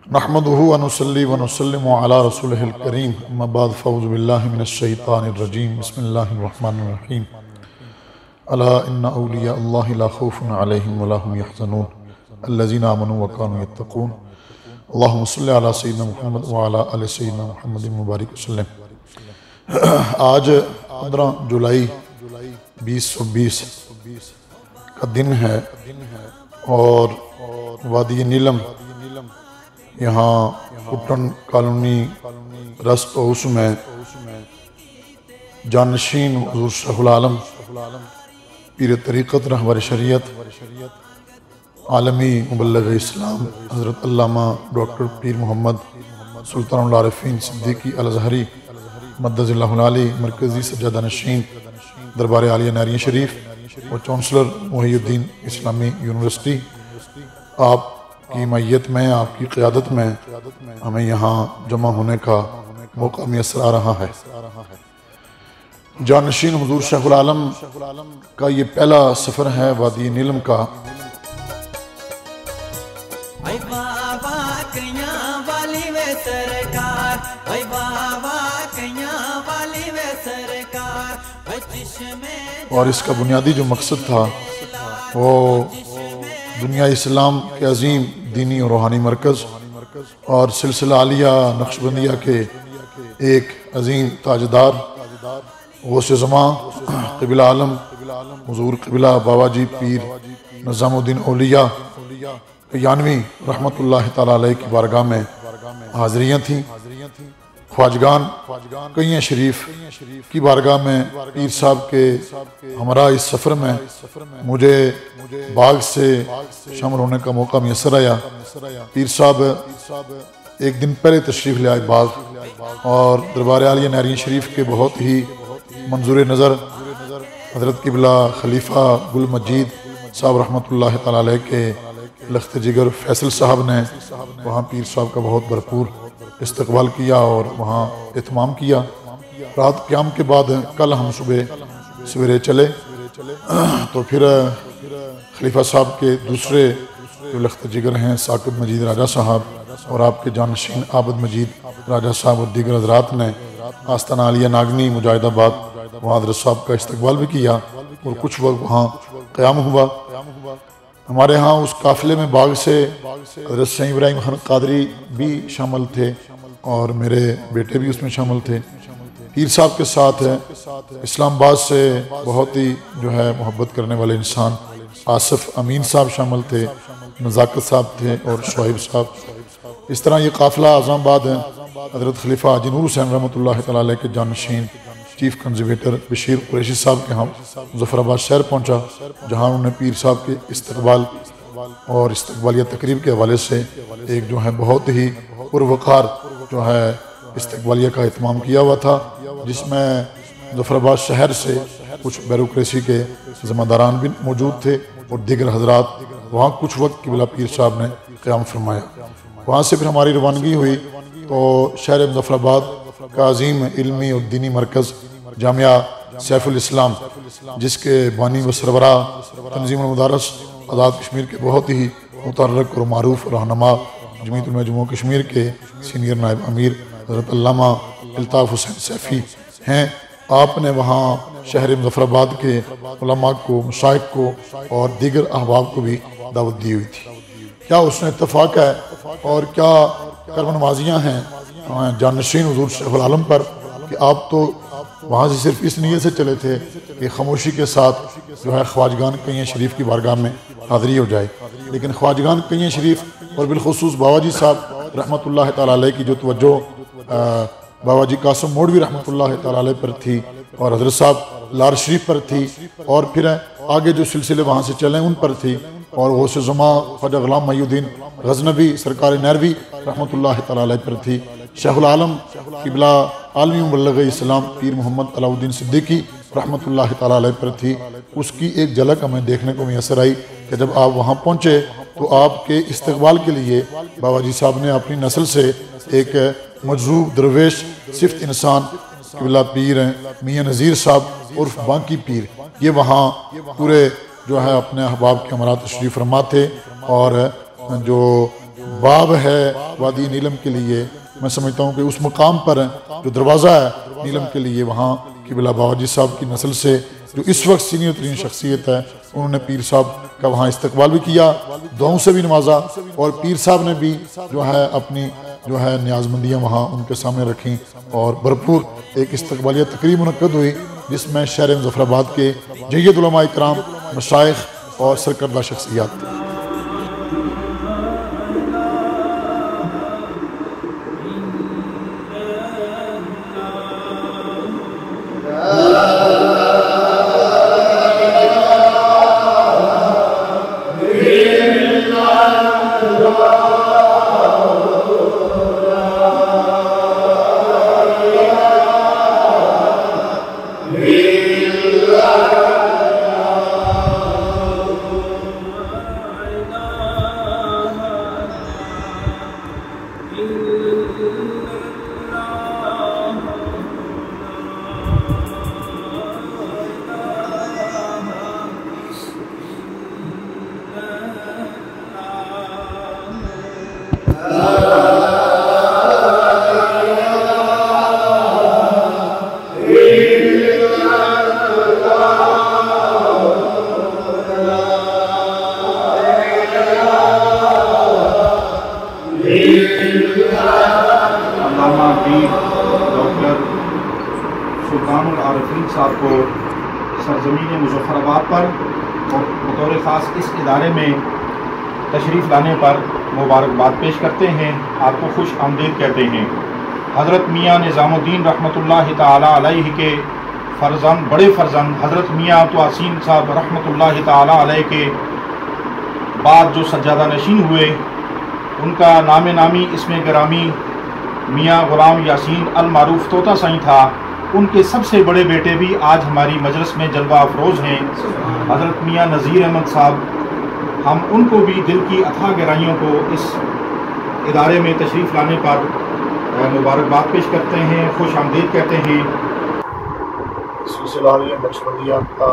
نحمده ونصلي ونسلم على رسوله الكريم اما بعد فاعوذ بالله من الشيطان الرجيم بسم الله الرحمن الرحيم الا ان اولياء الله لا خوف عليهم ولا هم يحزنون الذين امنوا وكانوا يتقون اللهم صل على سيدنا محمد وعلى ال سيدنا محمد مبارک وسلم۔ آج 15 جولائی 2020 کا دن ہے اور وادی نیلم یہاں کٹن کالونی رسٹ ہاؤس میں جانشین حضور شیخ العالم پیر طریقت رہبر شریعت عالمی مبلغ اسلام حضرت علامہ ڈاکٹر پیر محمد سلطان العارفین صدیقی الازہری مدد اللہ العالی مرکزی سجادہ نشین دربار عالیہ نعریہ شریف اور چانسلر محی الدین اسلامی یونیورسٹی آپ کی معیت میں، آپ کی قیادت میں ہمیں یہاں جمع ہونے کا موقع میسر آ رہا ہے۔ جانشین حضور شیخ العالم کا یہ پہلا سفر ہے وادی نیلم کا۔ اور اس کا بنیادی جو مقصد تھا وہ دنیا اسلام کے عظیم دینی اور روحانی مرکز اور سلسلہ عالیہ نقشبندیہ کے ایک عظیم تاجدار غوث زمان قبلہ عالم حضور قبلہ بابا جی پیر نظام الدین اولیاء یانوی رحمۃ اللہ تعالیٰ علیہ کی بارگاہ میں حاضریاں تھیں۔ خواجگان کئیاں شریف کی بارگاہ میں پیر صاحب کے ہمراہ اس سفر میں مجھے باغ سے شامل ہونے کا موقع میسر آیا۔ پیر صاحب ایک دن پہلے تشریف لے آئے باغ اور دربار عالیہ نعریہ شریف کے بہت ہی منظور نظر حضرت قبلہ خلیفہ گل مجید صاحب رحمۃ اللہ تعالیٰ علیہ کے لخت جگر فیصل صاحب نے وہاں پیر صاحب کا بہت بھرپور استقبال کیا اور وہاں اہتمام کیا۔ رات قیام کے بعد کل ہم سویرے چلے تو پھر خلیفہ صاحب کے دوسرے جو لخت جگر ہیں ثاقب مجید راجہ صاحب اور آپ کے جانشین عابد مجید راجہ صاحب اور دیگر حضرات نے آستانہ عالیہ ناگنی مجاہد آباد وہاں حضرت صاحب کا استقبال بھی کیا اور کچھ وقت وہاں قیام ہوا۔ ہمارے ہاں اس قافلے میں باغ سے حضرت شیخ ابراہیم خان قادری بھی شامل تھے اور میرے بیٹے بھی اس میں شامل تھے۔ پیر صاحب کے ساتھ اسلام آباد سے بہت ہی جو ہے محبت کرنے والے انسان آصف امین صاحب شامل تھے، نزاکت صاحب تھے اور شعیب صاحب۔ اس طرح یہ قافلہ اعظم آباد ہے حضرت خلیفہ حاجی نور حسین رحمۃ اللہ تعالیٰ علیہ کے جانشین چیف کنزرویٹر بشیر قریشی صاحب کے ہم مظفر آباد شہر پہنچا، جہاں انہوں نے پیر صاحب کے استقبال اور استقبالیہ تقریب کے حوالے سے ایک جو ہے بہت ہی پروقار جو ہے استقبالیہ کا اہتمام کیا ہوا تھا، جس میں مظفر آباد شہر سے کچھ بیوروکریسی کے ذمہ داران بھی موجود تھے اور دیگر حضرات وہاں کچھ وقت قبلہ پیر صاحب نے قیام فرمایا۔ وہاں سے پھر ہماری روانگی ہوئی تو شہر مظفر آباد کا عظیم علمی اور دینی مرکز جامعہ سیف الاسلام، جس کے بانی و سربراہ تنظیم المدارس آزاد کشمیر کے بہت ہی متحرک اور معروف رہنما جمعیت علماء جموں کشمیر کے سینئر نائب امیر حضرت علامہ الطاف حسین سیفی ہیں، آپ نے وہاں شہر مظفر آباد کے علماء کو، مشائخ کو اور دیگر احباب کو بھی دعوت دی ہوئی تھی۔ کیا اس نے اتفاق ہے اور کیا کرم نوازیاں ہیں جانشین حضور شیخ العالم پر کہ آپ تو وہاں سے صرف اس نیت سے چلے تھے کہ خاموشی کے ساتھ جو ہے خواجگان کئیاں شریف کی بارگاہ میں حاضری ہو جائے، لیکن خواجگان کئیاں شریف اور بالخصوص بابا جی صاحب رحمۃ اللہ تعالیٰ علیہ کی جو توجہ بابا جی قاسم موڑوی رحمۃ اللہ تعالیٰ علیہ پر تھی اور حضرت صاحب لار شریف پر تھی اور پھر آگے جو سلسلے وہاں سے چلیں ان پر تھی، اور غوث زمان خواجہ غلام محی الدین غزنوی سرکار نیروی رحمۃ اللہ تعالیٰ علیہ پر تھی، شیخ العالم قبلہ عالمی مبلغ اسلام پیر محمد علاء الدین صدیقی رحمۃ اللہ تعالیٰ علیہ پر تھی۔ اس کی ایک جھلک ہمیں دیکھنے کو میسر آئی کہ جب آپ وہاں پہنچے تو آپ کے استقبال کے لیے بابا جی صاحب نے اپنی نسل سے ایک مجذوب درویش صفت انسان قبلہ پیر ہیں میاں نذیر صاحب عرف بانکی پیر، یہ وہاں پورے جو ہے اپنے احباب کے ہمراہ تشریف فرما تھے اور جو باب ہے وادی نیلم کے لیے، میں سمجھتا ہوں کہ اس مقام پر جو دروازہ ہے نیلم کے لیے، وہاں قبلہ باورچی صاحب کی نسل سے جو اس وقت سینئر ترین شخصیت ہے، انہوں نے پیر صاحب کا وہاں استقبال بھی کیا، دعاؤں سے بھی نوازا، اور پیر صاحب نے بھی جو ہے اپنی جو ہے نیاز مندیاں وہاں ان کے سامنے رکھیں، اور بھرپور ایک استقبالیہ تقریب منعقد ہوئی جس میں شہر مظفر آباد کے جید علماء کرام، مشائخ اور سرکردہ شخصیات تھے۔ سلطان العارفین صاحب کو سرزمین مظفر آباد پر اور بطور خاص اس ادارے میں تشریف لانے پر مبارکباد پیش کرتے ہیں، آپ کو خوش آمدید کہتے ہیں۔ حضرت میاں نظام الدین رحمۃ اللہ تعالیٰ علیہ کے فرزند، بڑے فرزند حضرت میاں تواسین صاحب رحمۃ اللہ تعالیٰ علیہ کے بعد جو سجادہ نشین ہوئے، ان کا نام نامی اسم گرامی میاں غلام یاسین المعروف طوطا سائیں تھا۔ ان کے سب سے بڑے بیٹے بھی آج ہماری مجلس میں جلوہ افروز ہیں، حضرت میاں نذیر احمد صاحب۔ ہم ان کو بھی دل کی اتھاہ گہرائیوں کو اس ادارے میں تشریف لانے پر مبارکباد پیش کرتے ہیں، خوش آمدید کہتے ہیں۔ سلسلہ نقشبندیہ کا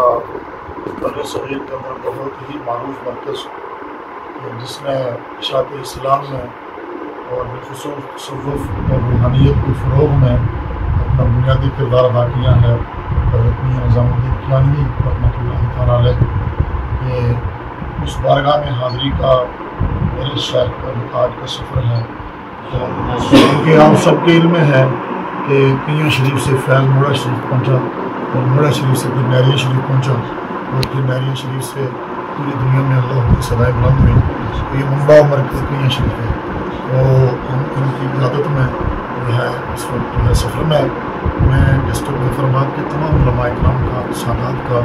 بر صغیر کے اندر بہت ہی معروف مرکز، جس نے اشاعت اسلام میں اور بالخصوص تصوف اور روحانیت کے فروغ میں اپنا بنیادی کردار ادا کیا ہے، حضرت میاں نظام الدین کیانوی رحمۃ اللہ تعالیٰ علیہ۔ یہ اس بارگاہ میں حاضری کا میرے شہر کا آج کا سفر ہے، کیونکہ آپ سب کے علم میں ہے کہ کنیاں شریف سے فیض موڑا شریف پہنچا، اور موڑا شریف سے پھر نیریہ شریف پہنچا، اور پھر نیریہ شریف سے پوری دنیا میں اللہ کی صدائے بلند ہوئی۔ یہ منبع مرکز کنیاں شریف ہے، تو ہم ان کی قیادت میں جو ہے اس وقت جو ہے سفر میں ڈسٹرکٹ مظفر آباد کے تمام علماء اکرام کا، سادات کا،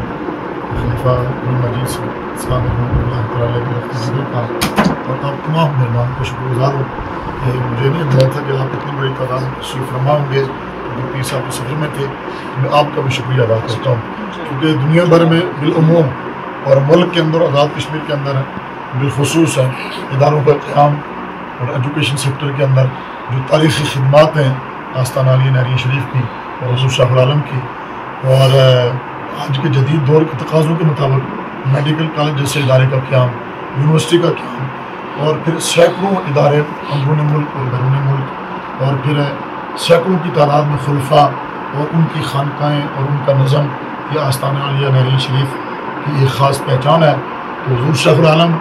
خلیفہ مجید صاحب رحمۃ اللہ تعالیٰ علیہ کا، اور آپ تمام مہمان کا شکر گزار ہوں کہ مجھے نہیں اندازہ تھا کہ آپ اتنی بڑی تعداد میں تشریف فرما ہوں گے، جو پیر صاحب کے سفر میں تھے۔ میں آپ کا بھی شکریہ ادا کرتا ہوں، کیونکہ دنیا بھر میں بالعموم اور ملک کے اندر، آزاد کشمیر کے اندر بالخصوص ہے، اداروں کا قیام اور ایجوکیشن سیکٹر کے اندر جو تاریخی خدمات ہیں آستانہ عالیہ نیریہ شریف کی اور حضور شاہ العالم کی، اور آج کے جدید دور کے تقاضوں کے مطابق میڈیکل کالج جیسے ادارے کا قیام، یونیورسٹی کا قیام، اور پھر سینکڑوں ادارے اندرون ملک اور بیرون ملک، اور پھر سینکڑوں کی تعداد میں خلفاء اور ان کی خانقاہیں اور ان کا نظم، یہ آستانہ عالیہ نیریہ شریف کی ایک خاص پہچان ہے۔ تو حضور شاہ العالم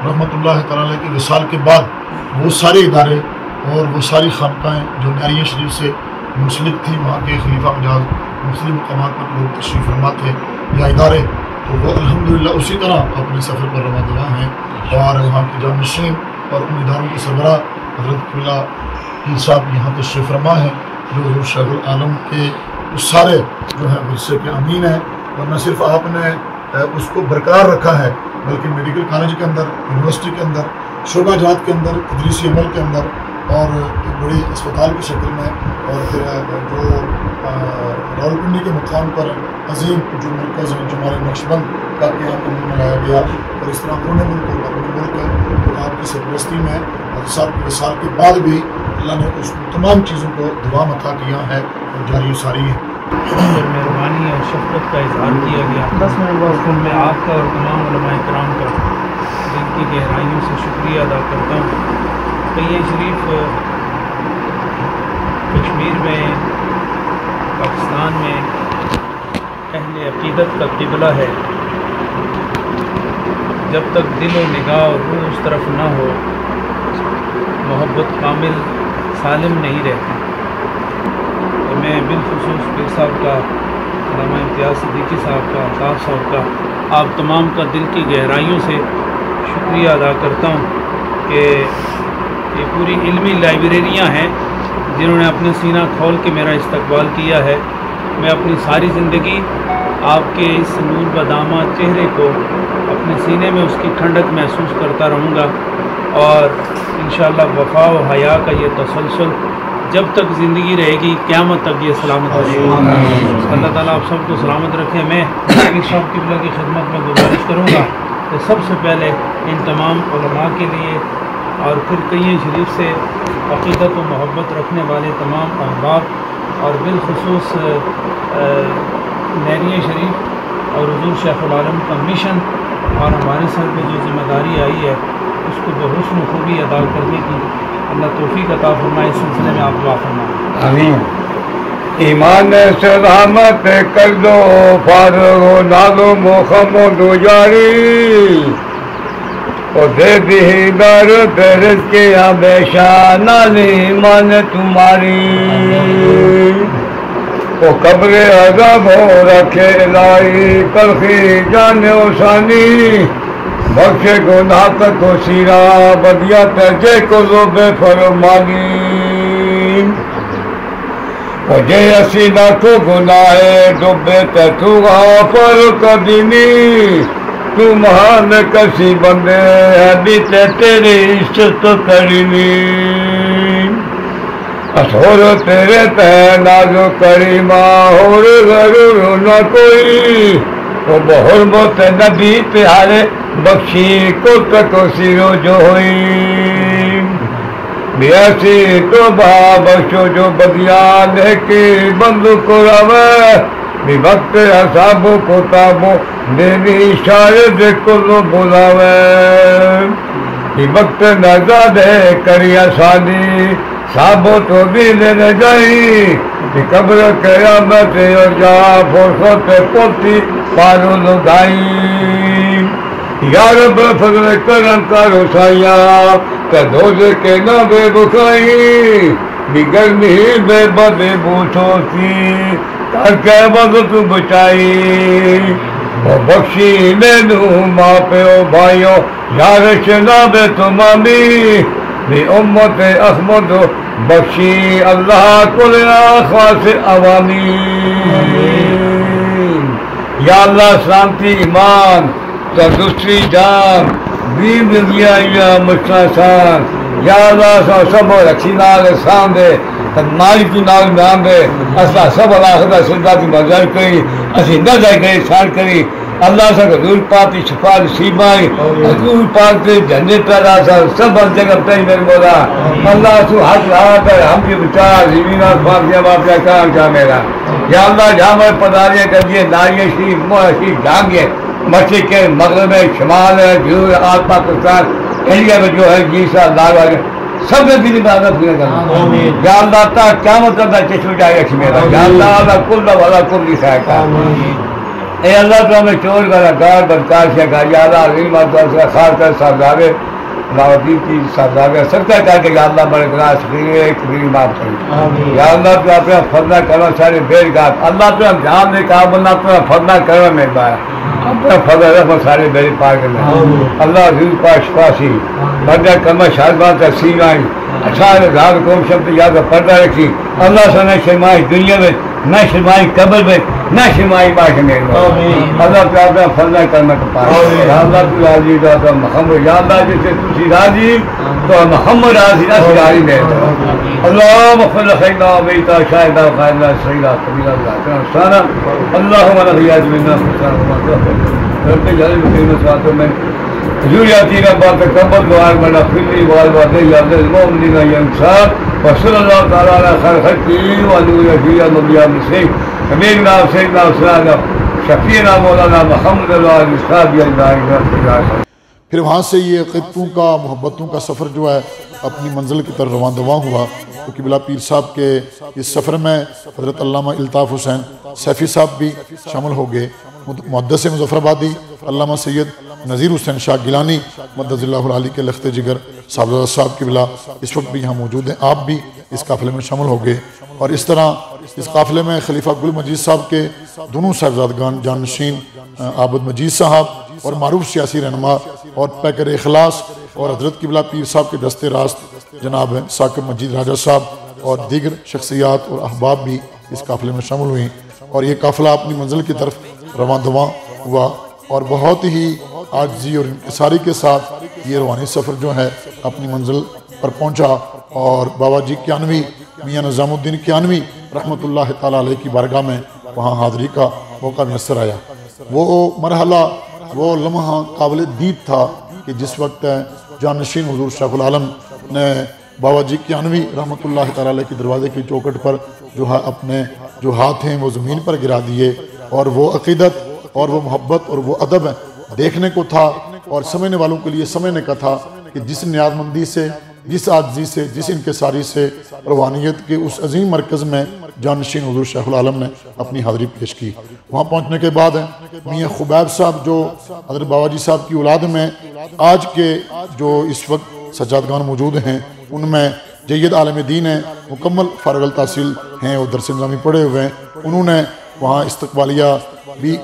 رحمۃ اللہ تعالیٰ کے وصال کے بعد وہ سارے ادارے اور وہ ساری خانقاہیں جو نیریہ شریف سے منسلک تھی، وہاں کے خلیفہ مجاز مختلف مقامات پر لوگ تشریف فرما تھے یا ادارے، تو وہ الحمدللہ اسی طرح اپنے سفر پر رواں دواں ہیں، اور وہاں کے جانشین اور ان اداروں کے سربراہ حضرت قبلہ پیر صاحب یہاں تشریف فرما ہیں، جو حضور شاہ العالم کے سارے جو ہے ورثے کے امین ہیں۔ اور نہ صرف آپ نے اس کو برقرار رکھا ہے، بلکہ میڈیکل کالج کے اندر، یونیورسٹی کے اندر، شعبہ جات کے اندر، تدریسی عمل کے اندر، اور ایک بڑی اسپتال کی شکل میں، اور پھر جو راولپنڈی کے مقام پر عظیم جو مرکز ہے جمال نقشبند کا قیام منایا گیا، اور اس طرح اندرون ملک اور بیرون ملک جو آپ کی سرپرستی میں اور صاحب کے وصال کے بعد بھی اللہ نے اس تمام چیزوں کو دوام عطا کیا ہے اور جاری و ساری ہے۔ مہربانی اور شفقت کا اظہار کیا گیا، 10 منٹ بعد میں آپ کا اور تمام علماء کرام کا دل کی گہرائیوں سے شکریہ ادا کرتا ہوں۔ کئی شریف کشمیر میں، پاکستان میں اہل عقیدت کا قبلہ ہے. جب تک دل و نگاہ اور روح اس طرف نہ ہو، محبت کامل سالم نہیں رہتی. اور میں بالخصوص پیر صاحب کا، علامہ امتیاز صدیقی صاحب کا، الطاف صاحب کا، آپ تمام کا دل کی گہرائیوں سے شکریہ ادا کرتا ہوں کہ یہ پوری علمی لائبریریاں ہیں جنہوں نے اپنے سینہ کھول کے میرا استقبال کیا ہے. میں اپنی ساری زندگی آپ کے اس نور بدامہ چہرے کو اپنے سینے میں اس کی ٹھنڈک محسوس کرتا رہوں گا، اور انشاءاللہ وفا و حیا کا یہ تسلسل جب تک زندگی رہے گی قیامت تک یہ سلامت رہے گی. اللہ تعالیٰ آپ سب کو سلامت رکھے. میں پیر صاحب قبلہ کی خدمت میں گزارش کروں گا کہ سب سے پہلے ان تمام علماء کے لیے اور پھر کئی شریف سے عقیدت و محبت رکھنے والے تمام احباب اور بالخصوص نیریہ شریف اور حضور شیخ العالم کا مشن اور ہمارے سر پہ جو ذمہ داری آئی ہے اس کو بحسن خوبی ادا کرنے کی اللہ توفیق عطا فرمائے. اس سلسلے میں آپ دعا فرمائیں. آمین. ایمان سلامت کر دو فارغ و نالو محمد جاری، اور دے دی در درد کے ہمیشہ نالی مان تمہاری. وہ قبر عذاب ہو رکھے لائی تلخی جان اوسانی، بخش گناہ کو سیرا بدیا تجے کو لو بے فرمانی. مجھے اسینہ کو گناہ ڈبے تو غافر قدیمی، تو مہان کسی بندے ہے بیتے تیری عزت کرینی. اصور تیرے تہ نازو کریمہ اور ضرور نہ کوئی، وہ بحرمت نبی پیارے بخشی کو تک سیرو جو ہوئی. بیاسی تو بخشو جو بدیان ہے کہ بند کو روے، بی وقت اصحاب کو تابو میری شاید کلو بلاوے. بی وقت نزاد ہے کری آسانی صحابو تو بھی لینے جائی، بی قبر قیامت اور جا فرصت پوتی پارو لگائی. یا رب فضل کرم کرو سایہ کہ دوز کے نہ بے بکائی، بی گرمی بے بدے بوٹھوتی کر کے وقت بچائی. وہ بخشی مینو ماں پہ او بھائیو یارش نہ بے تمامی، بی امت احمد بخشی اللہ کل خاص عوامی. یا اللہ سلامتی ایمان تندرستی جان دین دنیا یا مشتاسان. یا اللہ سب رکھی نال سان دے مالی کی نال نام دے. اصلا سب اللہ خدا سجدہ کی مزار کری اسی نہ جائے گئے سان کری. اللہ سے حضور پاک کی شفاعت نصیب آئی، حضور پاک کے جنت پیدا سب ہر جگہ پہ میرے مولا. اللہ تو حق رہا کر ہم کی بچا زمین اور فاقیہ باپیا کام کیا میرا. یا اللہ جہاں میں پداریاں کر دیے ناریہ شریف مولا شریف جھانگے مشرق کے مغرب ہے، شمال ہے، جنوب ہے، آج پاکستان انڈیا میں جو ہے جیسا لال والے سب میں بھی عبادت پورا کرنا. یا اللہ تا قیامت کا چشم جائے رکھ میرا. یا اللہ کل والا کل لکھا کا. اے اللہ تو ہمیں چور کا گار بدکار سے گا. یا اللہ علم سے خاص کر صاحبزادے لاؤدین کی صاحبزادے سب کر کے یا اللہ بڑے گناہ شکریہ کبھی معاف کریں. یا اللہ تو اپنا فضلہ کرو سارے بیر گاہ. اللہ تو ہم جہاں نے کہا بندہ اپنا فضلہ کرو میرے بایا اپنا فضل رحمت سارے میرے پاک میں. اللہ حضور پاک شفاسی بندہ کمہ شادبان تقسیم آئی اچھار ہزار قوم شبد یاد پردہ رکھی. اللہ سے نہ شرمائی دنیا میں، نہ شرمائی قبر میں، نہ شرمائی باش میں. اللہ تو اپنا فضلہ کرنا کا پاس. یا اللہ تو راضی تو محمد. یا اللہ جیسے تسی راضی تو محمد راضی نہ راضی میں. اللہ مغفر خیرنا بیتا شاہدہ خیرنا سیدہ قبیلہ سانا. اللہم نغیات مننا رب جلال مقیم سواتوں میں ذریاتی ربا تقبل دعا منا فلی والوالدی یاد المؤمنین ینصاب وصلی اللہ تعالی علی خیر خلقی و نور فی نبی مسیح حبیبنا سیدنا سیدنا شفیعنا مولانا محمد علیہ الصلوۃ والسلام. پھر وہاں سے یہ عقیدتوں کا محبتوں کا سفر جو ہے اپنی منزل کی طرف رواں دواں ہوا، تو قبلہ پیر صاحب کے اس سفر میں حضرت علامہ الطاف حسین سیفی صاحب بھی شامل ہو گئے، محدث مظفر آبادی علامہ سید نذیر حسین شاہ گیلانی مدد اللہ العالی کے لخت جگر صاحبزادہ صاحب قبلہ اس وقت بھی یہاں موجود ہیں، آپ بھی اس قافلے میں شامل ہو گئے۔ اور اس طرح اس قافلے میں خلیفہ گل مجید صاحب کے دونوں صاحبزادگان جانشین عابد مجید صاحب اور معروف سیاسی رہنما اور پیکر اخلاص اور حضرت قبلہ پیر صاحب کے دست راست جناب ثاقب مجید راجہ صاحب اور دیگر شخصیات اور احباب بھی اس قافلے میں شامل ہوئیں، اور یہ قافلہ اپنی منزل کی طرف رواں دواں ہوا، اور بہت ہی عاجزی اور انکساری کے ساتھ یہ روحانی سفر جو ہے اپنی منزل پر پہنچا، اور بابا جی کیانوی میاں نظام الدین کیانوی رحمۃ اللہ تعالیٰ علیہ کی بارگاہ میں وہاں حاضری کا موقع میسر آیا۔ وہ مرحلہ، وہ لمحہ قابل دید تھا کہ جس وقت جانشین حضور شیخ العالم نے بابا جی کیانوی رحمۃ اللہ تعالیٰ علیہ کے دروازے کی چوکٹ پر جو ہے اپنے جو ہاتھ ہیں وہ زمین پر گرا دیے، اور وہ عقیدت اور وہ محبت اور وہ ادب دیکھنے کو تھا اور سمجھنے والوں کے لیے سمجھنے کا تھا کہ جس نیاز مندی سے، جس عاجزی سے، جس انکساری سے روحانیت کے اس عظیم مرکز میں جانشین حضور شیخ العالم نے اپنی حاضری پیش کی۔ وہاں پہنچنے کے بعد میاں خبیب صاحب جو حضرت بابا جی صاحب کی اولاد میں آج کے جو اس وقت سجادگان موجود ہیں ان میں جید عالم دین ہیں، مکمل فارغ التحصیل ہیں اور درس نظامی پڑھے ہوئے ہیں، انہوں نے وہاں استقبالیہ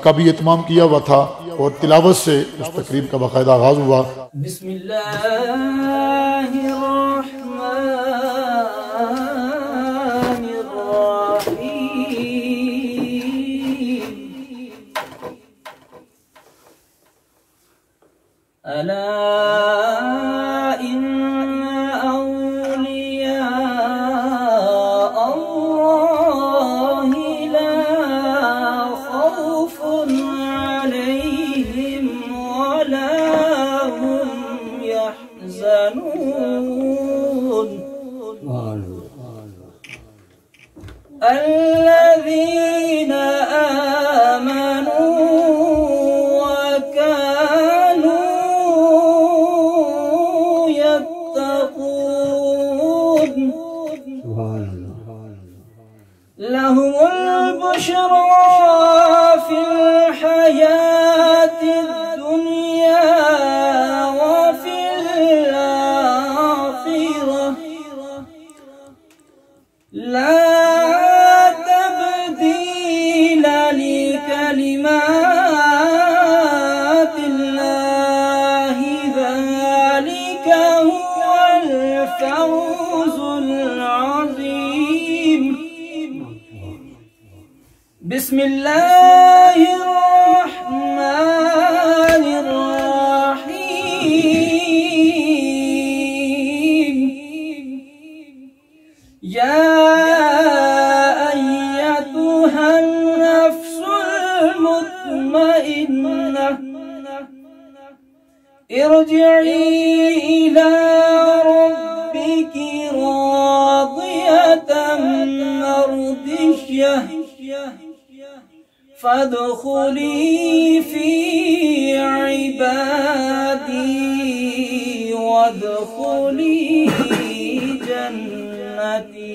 کا بھی اہتمام کیا ہوا تھا، اور تلاوت سے اس تقریب کا باقاعدہ آغاز ہوا۔ بسم اللہ الرحمن الرحیم الا ان اولیاء اللہ لا خوف علیہم ولا هم يحزنون الذين آمنوا وكانوا يتقون لهم البشرى في الحياة الدنيا وفي الآخرة لا تبديل لكلمات الله ذلك هو الفوز العظيم بسم الله الرحمن الرحيم يا أيتها النفس المطمئنة ارجعي إلى ربك راضية مرضية فادخلي في عبادي وادخلي جنتي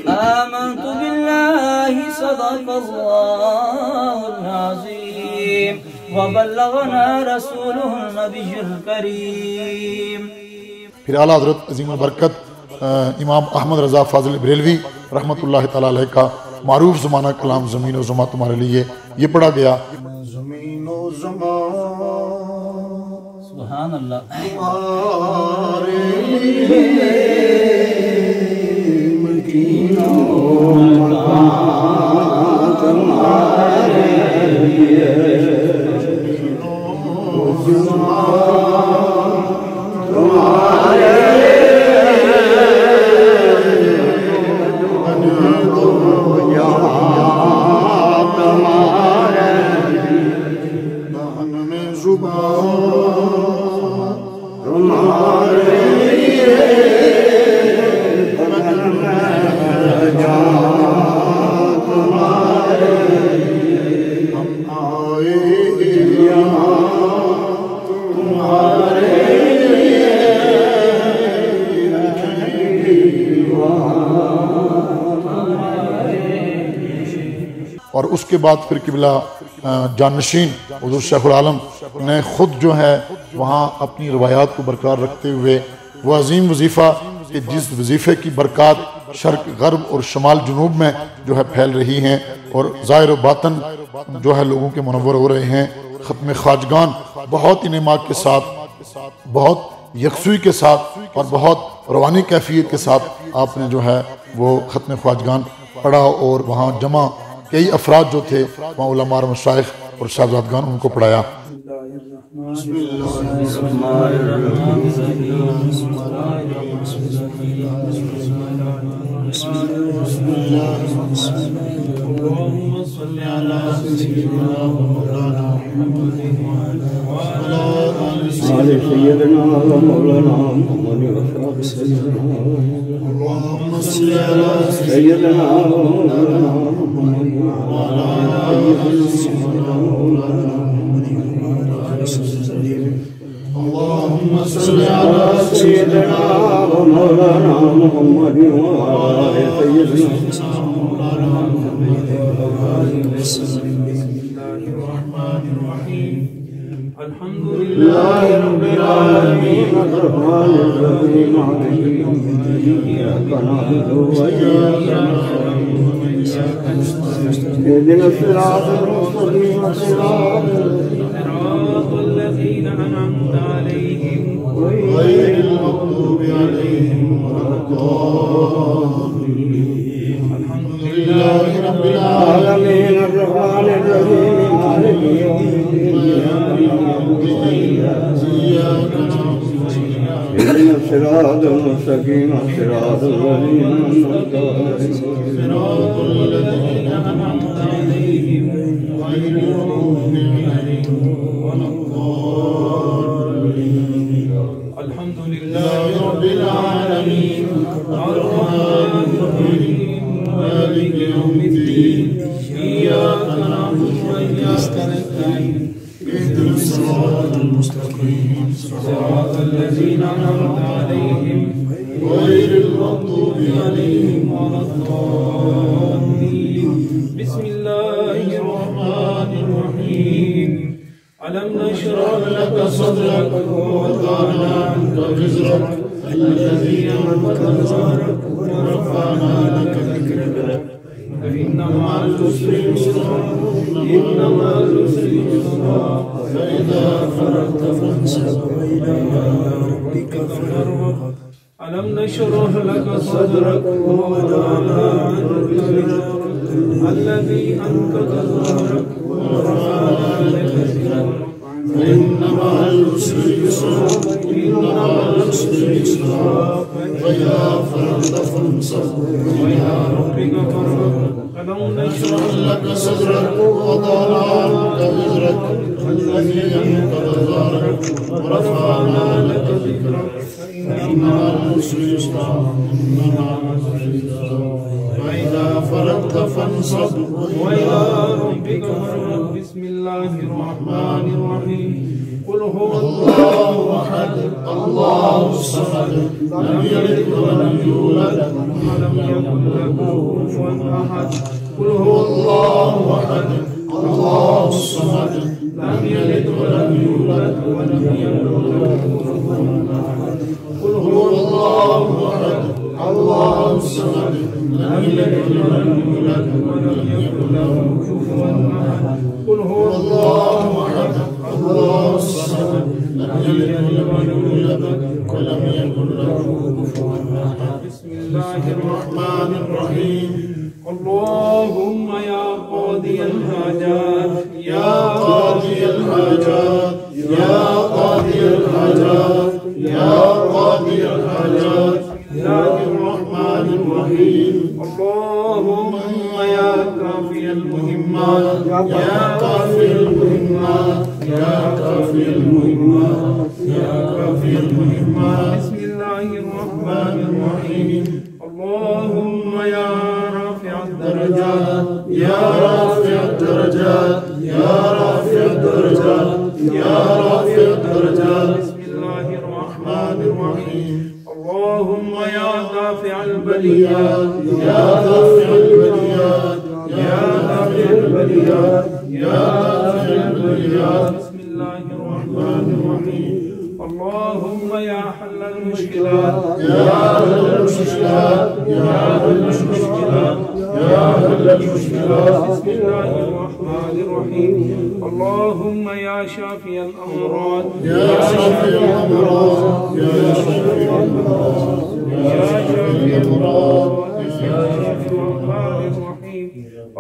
آمنت بالله صدق الله العظيم وبلغنا رسوله النبي الكريم۔ پھر اعلیٰ حضرت عظیم البرکت امام احمد رضا فاضل بریلوی رحمۃ اللہ تعالیٰ علیہ کا معروف زمانہ کلام زمین و زمان تمہارے لیے یہ پڑھا گیا۔ زمین و زمان سبحان اللہ تمہارے لیے مکین و مکان تمہارے لیے زمین و زمان تمہارے تمہارے لیے اور اس کے بعد پھر قبلہ جانشین حضور شیخ العالم نے خود جو ہے وہاں اپنی روایات کو برقرار رکھتے ہوئے وہ عظیم وظیفہ کہ جس وظیفے کی برکات شرق غرب اور شمال جنوب میں جو ہے پھیل رہی ہیں اور ظاہر و باطن جو ہے لوگوں کے منور ہو رہے ہیں، ختم خواجگان بہت انعماق کے ساتھ، بہت یکسوئی کے ساتھ اور بہت روانی کیفیت کے ساتھ آپ نے جو ہے وہ ختم خواجگان پڑھا، اور وہاں جمع کئی افراد جو تھے وہاں علماء اور مشائخ اور صاحبزادگان ان کو پڑھایا۔ سيدنا ومولانا محمد وصحبه سيدنا اللهم صل على سيدنا ومولانا محمد وعلى آله سيدنا مولانا محمد اللهم صل على سيدنا ومولانا محمد وعلى آله سيدنا مولانا محمد وسلم. الرحمن الرحيم الحمد لله رب العالمين الرحمن الرحيم مالك يوم الدين إياك نعبد وإياك نستعين اهدنا الصراط المستقيم صراط الذين أنعمت عليهم غير المغضوب عليهم ولا الضالين. الحمد لله رب العالمين الرحمن الرحيم مالك يوم الدين إياك نعبد اهدنا الصراط المستقيم صراط الذين أنعمت عليهم غير المغضوب عليهم ولا الضالين. الحمد لله رب العالمين الرحمن الرحيم مالك يوم الدين إياك نعبد وإياك نستعين اهدنا الصراط المستقيم صراط الذين أنعمت عليهم غير المغضوب عليهم ولا الضالين. بسم الله الرحمن الرحيم. ألم نشرح لك صدرك ووضعنا عنك وزرك الذي أنقض ظهرك ورفعنا لك ذكرك فإن مع العسر يسرا إن مع العسر يسرا فإذا فرغت فانصب وإلى ربك فارغب. ألم نشرح لك صدرك ووضعنا عنك وزرك الذي أنقض ظهرك ورفعنا لك ذكرك فإن مع العسر يسرا إن مع العسر يسرا فإذا فرغت فانصب وإلى ربك فارغب. ألم نشرح لك صدرك ووضعنا عنك وزرك الذي أنقض ظهرك ورفعنا لك ذكرك فإن مع العسر يسرا إن مع العسر يسرا فإذا فرغت فانصب وإلى ربك فارغب. بسم الله الرحمن الرحيم. قل هو الله أحد الله الصمد لم يلد ولم يولد ولم يكن له كفوا أحد. قل هو الله أحد الله الصمد لم يلد ولم يولد ولم يكن له كفوا أحد. قل هو الله أحد الله الصمد لم يلد ولم يولد ولم يكن له كفوا أحد. قل هو الله أحد الله الصمد لم يلد ولم يولد ولم يكن له كفوا أحد. بسم الله الرحمن الرحيم. اللهم يا قاضي الحاجات يا قاضي الحاجات يا قاضي الحاجات يا قاضي الحاجات يا الرحمن الرحيم. اللهم يا كافي المهمات يا كافي المهمات يا كافي المهمات يا كافي المهمات. بسم الله الرحمن الرحيم. اللهم يا رافع الدرجات يا رافع الدرجات يا رافع الدرجات يا رافع الدرجات. بسم الله الرحمن الرحيم. اللهم يا دافع البليات يا دافع البليات يا دافع البريات يا دافع البريات بسم الله الرحمن الرحيم اللهم يا حل المشكلات يا حل المشكلات يا حل المشكلات يا حل المشكلات بسم الله الرحمن الرحيم اللهم يا شافي الأمراض يا شافي الأمراض يا شافي الأمراض يا شافي الأمراض يا شافي الرحمن الرحيم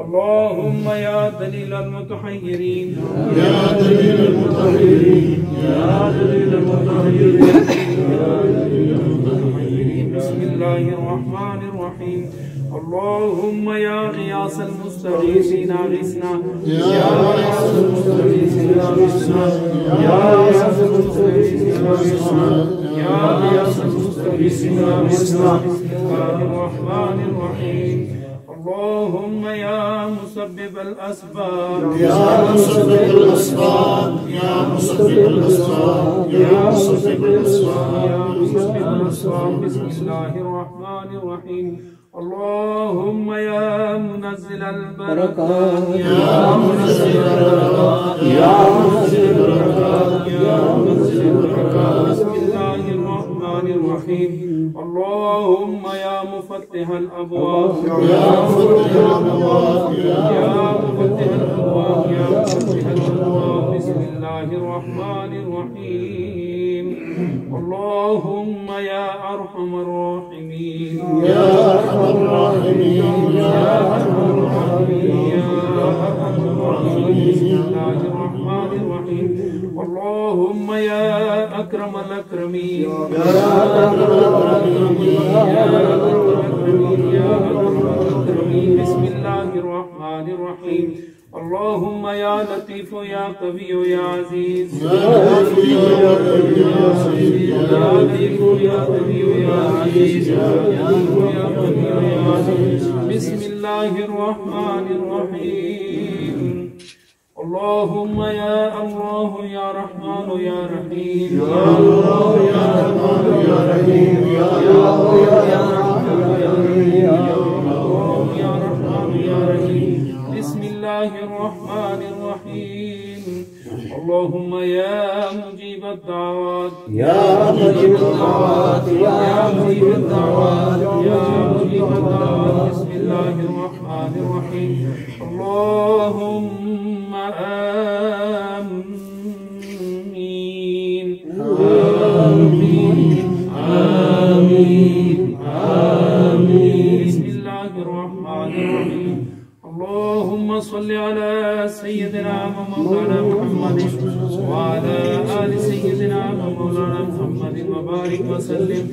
اللهم يا دليل المتحيرين يا دليل المتحيرين يا دليل المتحيرين بسم الله الرحمن الرحيم اللهم يا غياث المستغيثين اغثنا يا غياث المستغيثين اغثنا يا غياث المستغيثين اغثنا يا غياث المستغيثين اغثنا بسم الله الرحمن الرحيم اللهم يا مسبب الأسباب يا مسبب الأسباب يا مسبب الأسباب يا مسبب الأسباب يا مسبب الأسباب بسم الله الرحمن الرحيم اللهم يا منزل البركات يا منزل البركات يا منزل البركات يا منزل البركات بسم الله الرحمن الرحيم اللهم يا مفتح الأبواب يا مفتح الأبواب يا مفتح الأبواب يا مفتح الأبواب بسم الله الرحمن الرحيم اللهم يا أرحم الراحمين يا أرحم الراحمين يا أرحم الراحمين يا أرحم الراحمين بسم الله الرحمن الرحيم اللهم يا أكرم الأكرمين يا أكرم الأكرمين يا أكرم الأكرمين يا أكرم الأكرمين بسم الله الرحمن الرحيم اللهم يا لطيف يا قوي يا عزيز يا لطيف يا قوي يا عزيز يا لطيف يا قوي يا عزيز يا لطيف يا قوي يا عزيز بسم الله الرحمن الرحيم اللهم يا الله يا رحمن يا رحيم يا الله يا رحمن يا رحيم يا الله يا رحمن يا رحيم يا الله يا رحمن يا رحيم بسم الله الرحمن الرحيم اللهم يا مجيب الدعوات يا مجيب الدعوات يا مجيب الدعوات يا مجيب الدعوات بسم الله الرحمن الرحيم اللهم آمين آمين آمين آمين بسم الله الرحمن الرحيم اللهم صل على سيدنا ومولانا محمد وعلى آل سيدنا ومولانا محمد وبارك وسلم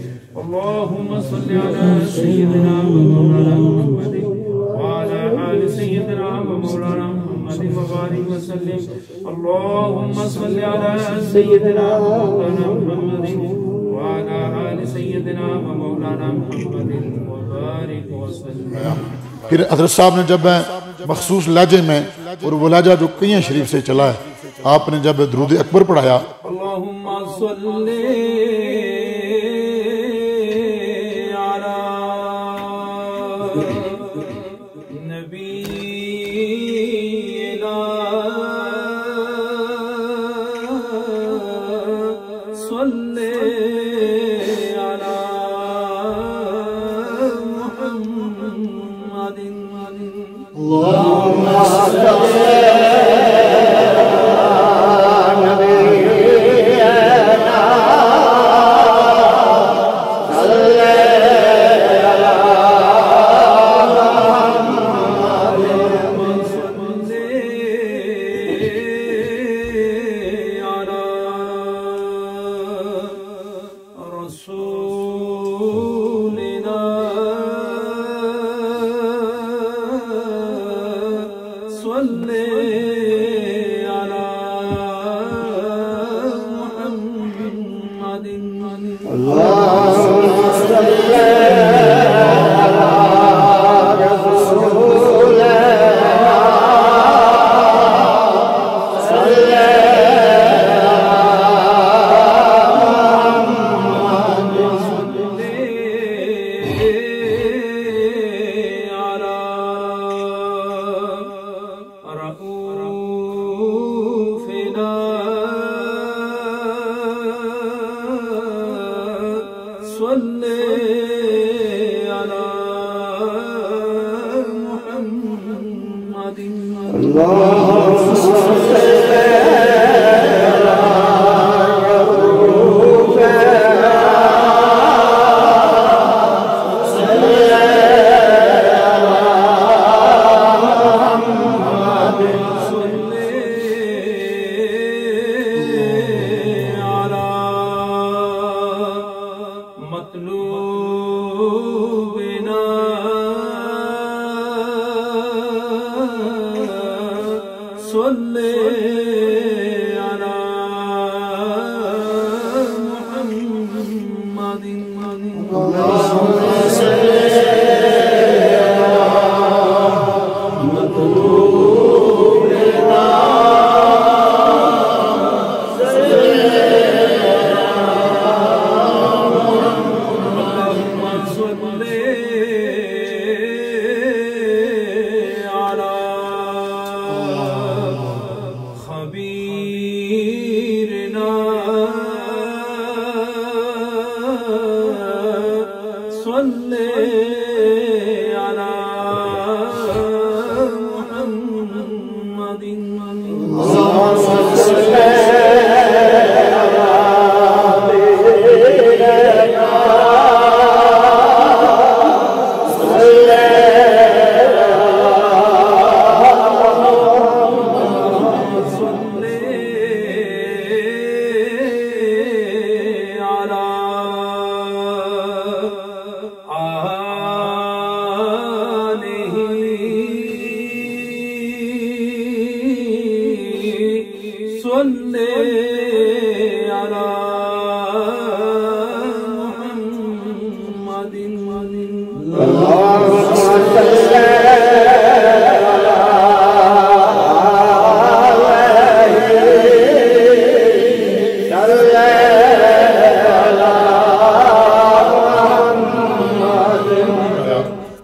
اللهم صل على سيدنا ومولانا محمد وعلى آل سيدنا ومولانا محمد وبارك وسلم اللهم صل على سيدنا ومولانا محمد وعلى آل سيدنا ومولانا محمد وبارك وسلم پھر حضرت صاحب نے جب مخصوص لہجے میں، اور وہ لہجہ جو کئیاں شریف سے چلا ہے، آپ نے جب درود اکبر پڑھایا اللهم صل على نبينا صل على محمد اللهم صل علی محمد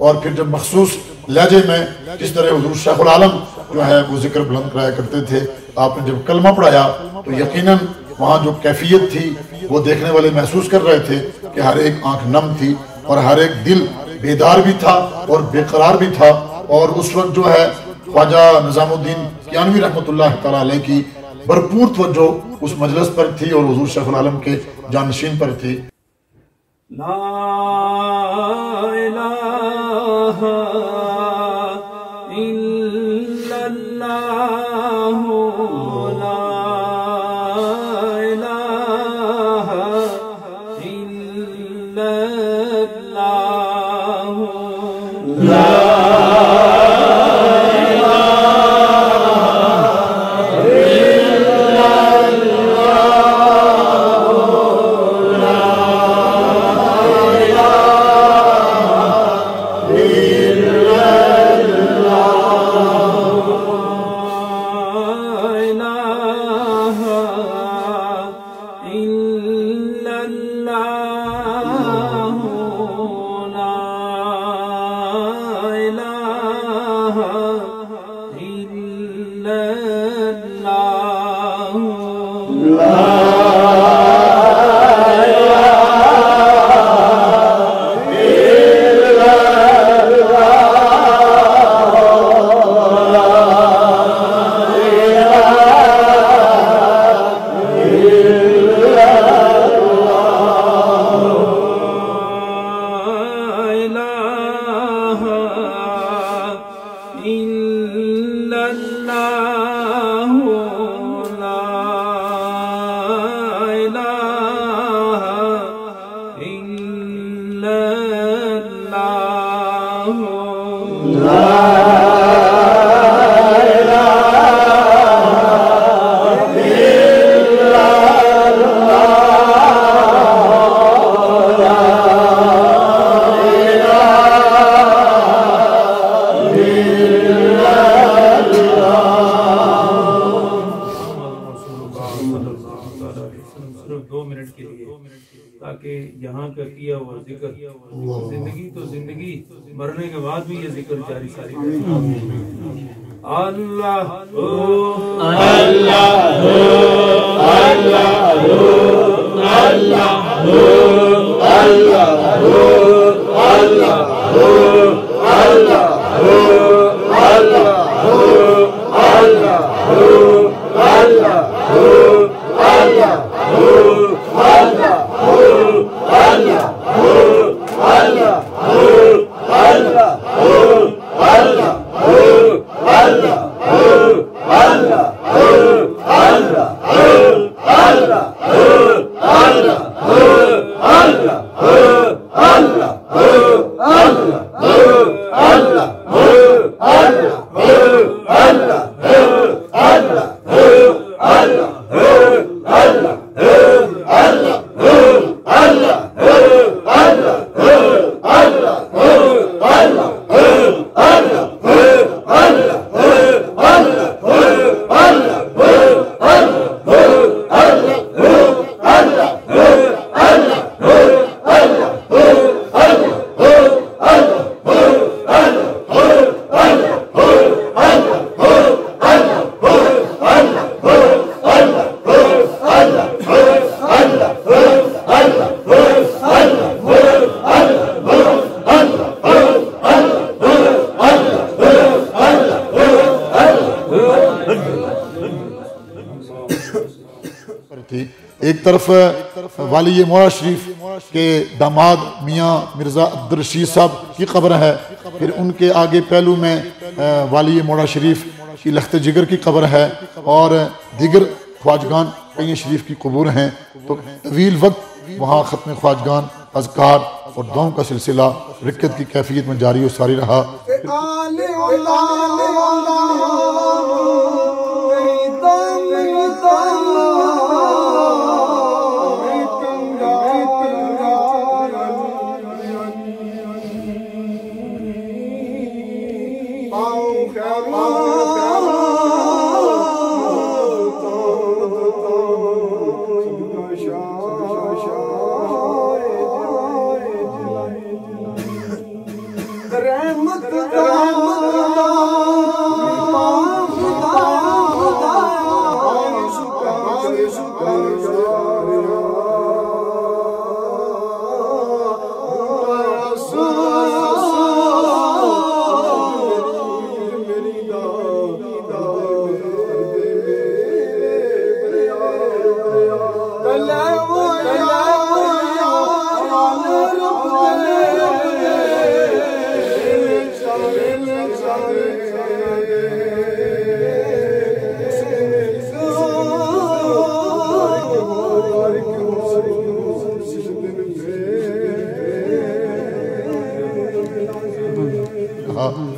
اور پھر جب مخصوص لہجے میں جس طرح حضور شیخ العالم جو ہے وہ ذکر بلند کرایا کرتے تھے، آپ نے جب کلمہ پڑھایا تو یقیناً وہاں جو کیفیت تھی وہ دیکھنے والے محسوس کر رہے تھے کہ ہر ایک آنکھ نم تھی اور ہر ایک دل بیدار بھی تھا اور بے قرار بھی تھا. اور اس وقت جو ہے خواجہ نظام الدین کیانوی رحمۃ اللہ تعالیٰ علیہ کی بھرپور توجہ اس مجلس پر تھی اور حضور شیخ العالم کے جانشین پر تھی. لا الہ الا اللہ لا الہ الا اللہ لا زندگی تو زندگی، مرنے کے بعد بھی یہ ذکر جاری ساری اللہ اللہ اللہ اللہ طرف والی مولا شریف کے داماد میاں مرزا عبدالرشید صاحب کی قبر ہے، پھر ان کے آگے پہلو میں والی مولا شریف کی لخت جگر کی قبر ہے، اور دیگر خواجگان کئی شریف کی قبور ہیں۔ تو طویل وقت وہاں ختم خواجگان، اذکار اور دعاؤں کا سلسلہ رکت کی کیفیت میں جاری و ساری رہا۔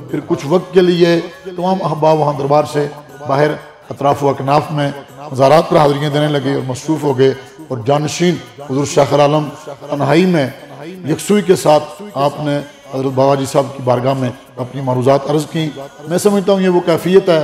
پھر کچھ وقت کے لیے تمام احباب وہاں دربار سے باہر اطراف و اکناف میں مزارات پر حاضریاں دینے لگے اور مصروف ہو گئے، اور جانشین حضور شیخ العالم تنہائی میں یکسوئی کے ساتھ آپ نے حضرت بابا جی صاحب کی بارگاہ میں اپنی معروضات عرض کی۔ میں سمجھتا ہوں یہ وہ کیفیت ہے،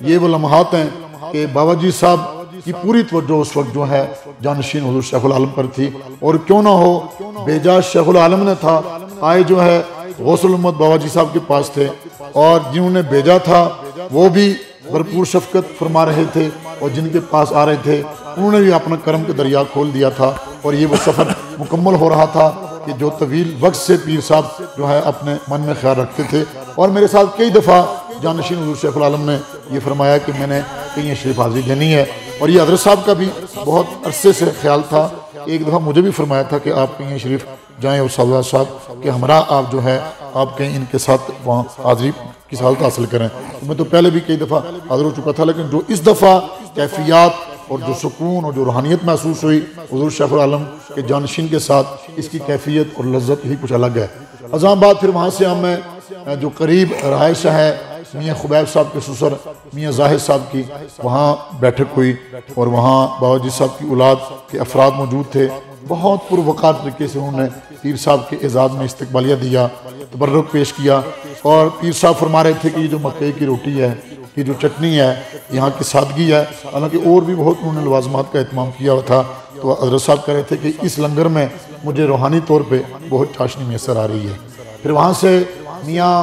یہ وہ لمحات ہیں کہ بابا جی صاحب کی پوری توجہ اس وقت جو ہے جانشین حضور شیخ العالم پر تھی، اور کیوں نہ ہو بیجا شیخ العالم نے تھا، آئے جو ہے غوث الامت بابا جی صاحب کے پاس تھے، اور جنہوں نے بھیجا تھا وہ بھی بھرپور شفقت فرما رہے تھے، اور جن کے پاس آ رہے تھے انہوں نے بھی اپنا کرم کے دریا کھول دیا تھا، اور یہ وہ سفر مکمل ہو رہا تھا کہ جو طویل وقت سے پیر صاحب جو ہے اپنے من میں خیال رکھتے تھے۔ اور میرے ساتھ کئی دفعہ جانشین حضور شیخ العالم نے یہ فرمایا کہ میں نے کہیں شریف حاضری دینی ہے، اور یہ حضرت صاحب کا بھی بہت عرصے سے خیال تھا۔ ایک دفعہ مجھے بھی فرمایا تھا کہ آپ کہیں شریف جائیں، اور صاحب کہ ہمراہ آپ جو ہے آپ کہیں ان کے ساتھ وہاں حاضری کی سہولت حاصل کریں۔ میں تو پہلے بھی کئی دفعہ حاضر ہو چکا تھا، لیکن جو اس دفعہ کیفیات اور جو سکون اور جو روحانیت محسوس ہوئی حضور شیخ العالم کے جانشین کے ساتھ، اس کی کیفیت اور لذت ہی کچھ الگ ہے۔ ازاں بعد پھر وہاں سے ہمیں جو قریب رہائش ہے میاں خبیب صاحب کے سسر میاں زاہد صاحب کی، وہاں بیٹھک ہوئی، اور وہاں بابا جی صاحب کی اولاد کے افراد موجود تھے۔ بہت پروقار طریقے سے انہوں نے پیر صاحب کے اعزاز میں استقبالیہ دیا، تبرک پیش کیا، اور پیر صاحب فرما رہے تھے کہ یہ جو مکئی کی روٹی ہے، یہ جو چٹنی ہے، یہاں کی سادگی ہے، حالانکہ اور بھی بہت انہوں نے لوازمات کا اہتمام کیا ہوا تھا۔ تو حضرت صاحب کہہ رہے تھے کہ اس لنگر میں مجھے روحانی طور پہ بہت چاشنی میسر آ رہی ہے۔ پھر وہاں سے میاں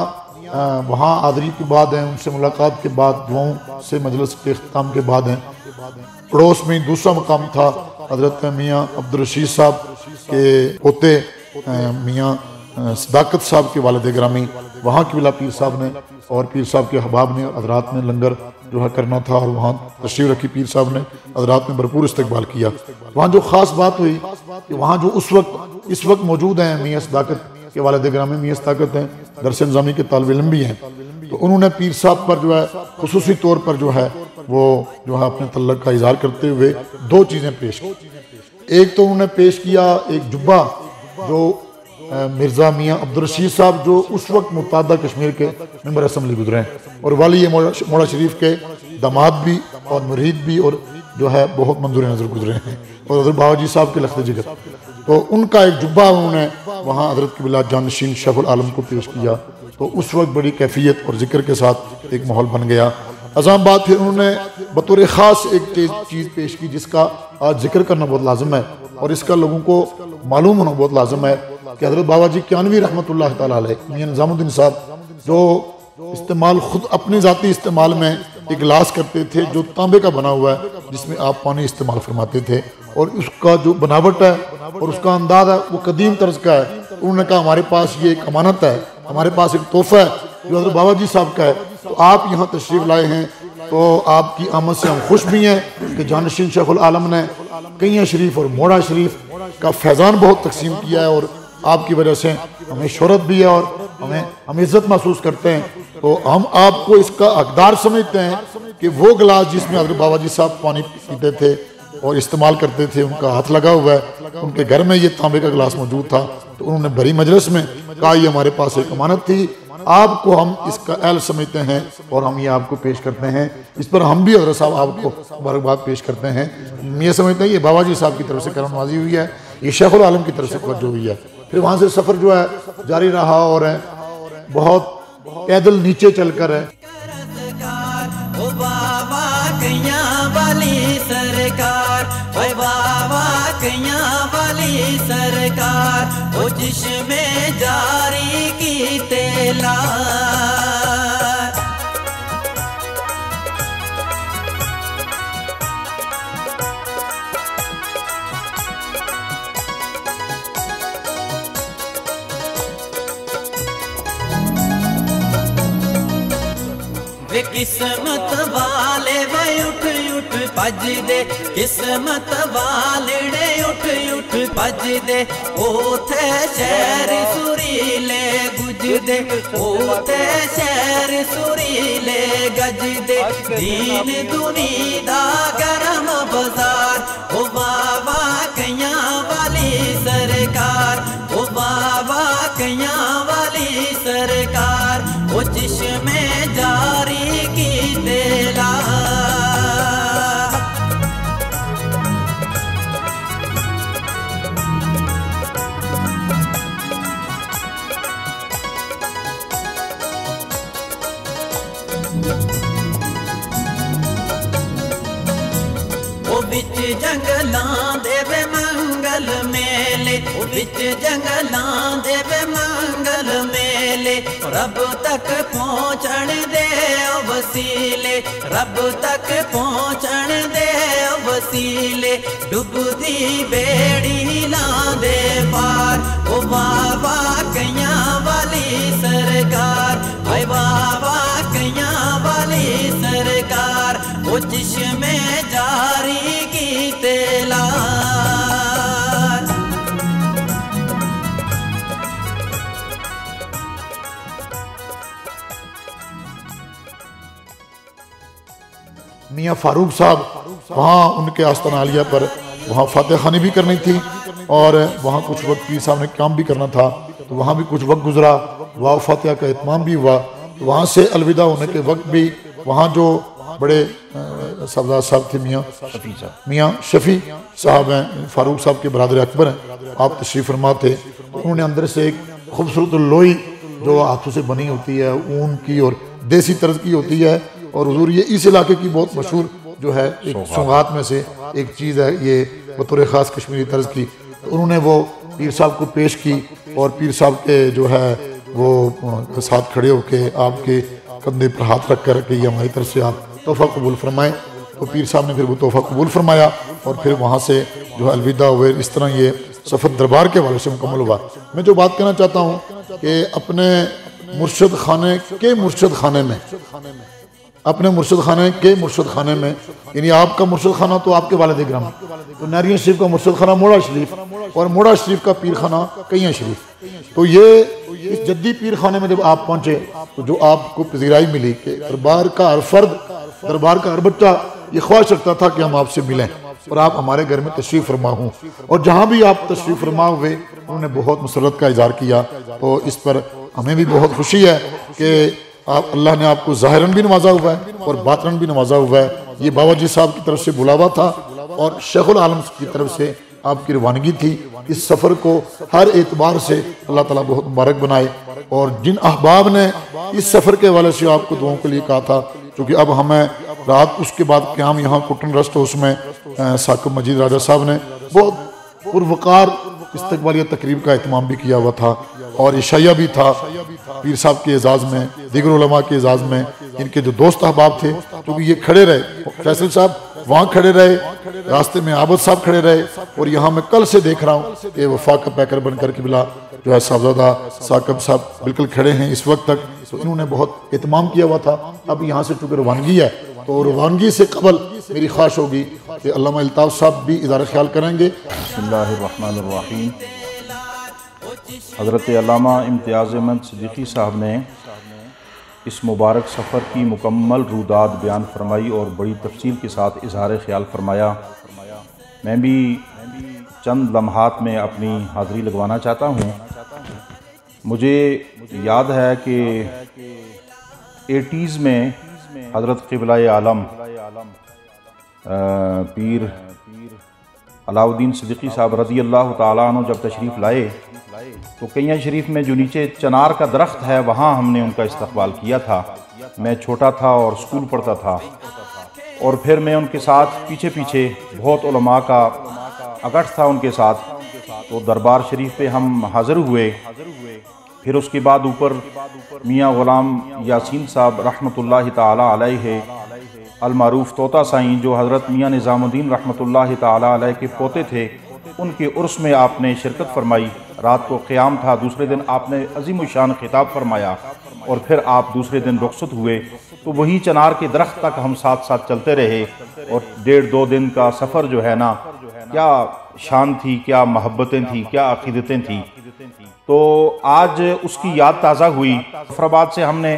وہاں حاضری کے بعد ہیں، ان سے ملاقات کے بعد دعاؤں سے مجلس کے اختتام کے بعد ہیں، پڑوس میں دوسرا مقام تھا حضرت میاں عبدالرشید صاحب کے پوتے میاں صداقت صاحب کے والد گرامی، وہاں کی بلا پیر صاحب نے اور پیر صاحب کے احباب نے حضرات نے لنگر جو ہے کرنا تھا، اور وہاں تشریف رکھی پیر صاحب نے، حضرات نے بھرپور استقبال کیا۔ وہاں جو خاص بات ہوئی کہ وہاں جو اس وقت موجود ہیں میاں صداقت کے والد گرامی میاں صداقت ہیں، درس نظامی کے طالب علم بھی ہیں، تو انہوں نے پیر صاحب پر جو ہے خصوصی طور پر جو ہے وہ جو ہے اپنے تعلق کا اظہار کرتے ہوئے دو چیزیں پیش کی۔ ایک تو انہوں نے پیش کیا ایک جبہ جو مرزا میاں عبدالرشید صاحب جو اس وقت متحدہ کشمیر کے ممبر اسمبلی گزرے ہیں، اور والی مولا شریف کے داماد بھی اور مرید بھی، اور جو ہے بہت منظور نظر گزرے ہیں، اور حضرت بابا جی صاحب کے لخت جگر، تو ان کا ایک جبہ انہوں نے وہاں حضرت قبلہ جانشین شیخ العالم کو پیش کیا۔ تو اس وقت بڑی کیفیت اور ذکر کے ساتھ ایک ماحول بن گیا۔ ازاں بعد پھر انہوں نے بطور خاص ایک چیز پیش کی جس کا آج ذکر کرنا بہت لازم ہے، اور اس کا لوگوں کو معلوم ہونا بہت لازم ہے کہ حضرت بابا جی کیانوی رحمۃ اللہ تعالیٰ علیہ میاں نظام الدین صاحب جو استعمال خود اپنے ذاتی استعمال میں ایک گلاس کرتے تھے جو تانبے کا بنا ہوا ہے، جس میں آپ پانی استعمال فرماتے تھے، اور اس کا جو بناوٹ ہے اور اس کا انداز ہے وہ قدیم طرز کا ہے۔ انہوں نے کہا ہمارے پاس یہ ایک امانت ہے، ہمارے پاس ایک تحفہ ہے جو حضرت بابا جی صاحب کا ہے، تو آپ یہاں تشریف لائے ہیں، تو آپ کی آمد سے ہم خوش بھی ہیں کہ جانشین شیخ العالم نے کئیاں شریف اور موڑا شریف کا فیضان بہت تقسیم کیا ہے، اور آپ کی وجہ سے ہمیں شہرت بھی ہے اور ہم عزت محسوس کرتے ہیں۔ تو ہم آپ کو اس کا حقدار سمجھتے ہیں کہ وہ گلاس جس میں حضرت بابا جی صاحب پانی پیتے تھے اور استعمال کرتے تھے، ان کا ہاتھ لگا ہوا ہے، ان کے گھر میں یہ تانبے کا گلاس موجود تھا، تو انہوں نے بڑی مجلس میں کہا یہ ہمارے پاس ایک امانت تھی، آپ کو ہم اس کا اہل سمجھتے ہیں اور ہم یہ آپ کو پیش کرتے ہیں۔ اس پر ہم بھی حضرت صاحب آپ کو مبارکباد پیش کرتے ہیں۔ یہ سمجھتے ہیں یہ بابا جی صاحب کی طرف سے کرم نوازی ہوئی ہے، یہ شیخ العالم کی طرف سے توجہ ہوئی ہے۔ پھر وہاں سے سفر جو ہے جاری رہا اور بہت پیدل نیچے چل کر ہے او بابا کیاں والی سرکار، او بابا کیاں والی سرکار، او چشم جاری کی تیلا قسمت والے وے اٹھ اٹھ پج دے، قسمت والے اٹھ اٹھ پج دے، اوتھے شہر سریلے گج دے، اوتھے شہر سریلے گج دے، دین دنی دا گرم بازار، او بابا کیاں والی سرکار، او بابا کیاں والی سرکار، او چشم جاری کی تیلا بچ جنگلاں دے وے منگل میلے، بچ جنگلاں دے وے منگل میلے، رب تک پہنچن دے وسیلے، رب تک پہنچن دے وسیلے، ڈبدی بیڑی لاں دے پار، او بابا کیاں والی سرکار، اے بابا کیاں والی سرکار، او چشم جاری کی تیلا میاں فاروق صاحب وہاں ان کے آستانہ عالیہ پر وہاں فاتح خانی بھی کرنی تھی اور وہاں کچھ وقت پیر صاحب نے کام بھی کرنا تھا، تو وہاں بھی کچھ وقت گزرا، دعا فاتحہ کا اہتمام بھی ہوا، تو وہاں سے الوداع ہونے کے وقت بھی وہاں جو بڑے صاحبزاد صاحب تھے میاں شفیع صاحب ہیں، فاروق صاحب کے برادر اکبر ہیں، آپ تشریف فرما تھے، تو انہوں نے اندر سے ایک خوبصورت لوئی جو ہاتھوں سے بنی ہوتی ہے، اون کی اور دیسی طرز کی ہوتی ہے، اور حضور یہ اس علاقے کی بہت مشہور جو ہے ایک سوغات میں سے ایک چیز ہے، یہ بطور خاص کشمیری طرز کی، تو انہوں نے وہ پیر صاحب کو پیش کی، اور پیر صاحب کے جو ہے وہ ساتھ کھڑے ہو کے آپ کے کندھے پر ہاتھ رکھ کر کہ یہ ہماری طرف سے آپ تحفہ قبول فرمائیں، تو پیر صاحب نے پھر وہ تحفہ قبول فرمایا، اور پھر وہاں سے جو ہے الوداع ہوئے۔ اس طرح یہ سفر دربار کے حوالے سے مکمل ہوا۔ میں جو بات کہنا چاہتا ہوں کہ اپنے مرشد خانے کے مرشد خانے میں، اپنے مرشد خانے کے مرشد خانے میں، یعنی آپ کا مرشد خانہ تو آپ کے والد گرام، تو نہریان شریف کا مرشد خانہ موڑا شریف، اور موڑا شریف کا پیر خانہ کئیاں شریف، تو یہ اس جدی پیر خانے میں جب آپ پہنچے تو جو آپ کو پذیرائی ملی کہ دربار کا ہر فرد، دربار کا ہر بچہ یہ خواہش رکھتا تھا کہ ہم آپ سے ملیں اور آپ ہمارے گھر میں تشریف فرما ہوں، اور جہاں بھی آپ تشریف فرما ہوئے انہوں نے بہت مسرت کا اظہار کیا، تو اس پر ہمیں بھی بہت خوشی ہے کہ اللہ نے آپ کو ظاہراً بھی نوازا ہوا ہے اور باطناً بھی نوازا ہوا ہے۔ یہ بابا جی صاحب کی طرف سے بلاوا تھا اور شیخ العالم کی طرف سے آپ کی روانگی تھی۔ اس سفر کو ہر اعتبار سے اللہ تعالیٰ بہت مبارک بنائے، اور جن احباب نے اس سفر کے حوالے سے آپ کو دعاؤں کے لیے کہا تھا، کیونکہ اب ہمیں رات اس کے بعد قیام یہاں کٹن رسٹ ہاؤس میں ثاقب مجید راجہ صاحب نے بہت پروقار استقبالیہ تقریب کا اہتمام بھی کیا ہوا تھا، اور عشائیہ بھی تھا پیر صاحب کے اعزاز میں، دیگر علماء کے اعزاز میں، ان کے جو دوست احباب تھے، کیونکہ یہ کھڑے رہے، فیصل صاحب وہاں کھڑے رہے، راستے میں عابد صاحب کھڑے رہے، اور یہاں میں کل سے دیکھ رہا ہوں کہ وفا کا پیکر بن کر قبلہ جو ہے صاحبزادہ ثاقب صاحب بالکل کھڑے ہیں اس وقت تک، تو انہوں نے بہت اہتمام کیا ہوا تھا۔ اب یہاں سے چونکہ روانگی ہے تو روانگی سے قبل میری خواہش ہوگی کہ علامہ الطاف صاحب بھی اظہار خیال کریں گے۔ بسم اللہ الرحمن الرحیم۔ حضرت علامہ امتیاز احمد صدیقی صاحب نے اس مبارک سفر کی مکمل روداد بیان فرمائی اور بڑی تفصیل کے ساتھ اظہار خیال فرمایا۔ میں بھی چند لمحات میں اپنی حاضری لگوانا چاہتا ہوں۔ مجھے یاد ہے کہ 80s میں حضرت قبلہ عالم پیر علاء الدین صدیقی صاحب رضی اللہ تعالیٰ عنہ جب تشریف لائے تو کیاں شریف میں جو نیچے چنار کا درخت ہے وہاں ہم نے ان کا استقبال کیا تھا۔ میں چھوٹا تھا اور اسکول پڑھتا تھا، اور پھر میں ان کے ساتھ پیچھے پیچھے بہت علماء کا اکٹھ تھا ان کے ساتھ، تو دربار شریف پہ ہم حاضر ہوئے۔ پھر اس کے بعد اوپر میاں غلام یاسین صاحب رحمۃ اللہ تعالی علیہ المعروف طوطا سائیں، جو حضرت میاں نظام الدین رحمۃ اللہ تعالی علیہ کے پوتے تھے، ان کے عرس میں آپ نے شرکت فرمائی۔ رات کو قیام تھا، دوسرے دن آپ نے عظیم الشان خطاب فرمایا، اور پھر آپ دوسرے دن رخصت ہوئے۔ تو وہی چنار کے درخت تک ہم ساتھ ساتھ چلتے رہے، اور 1.5-2 دن کا سفر جو ہے نا، کیا شان تھی، کیا محبتیں تھیں، کیا عقیدتیں تھیں۔ تو آج اس کی یاد تازہ ہوئی۔ ظفرآباد سے ہم نے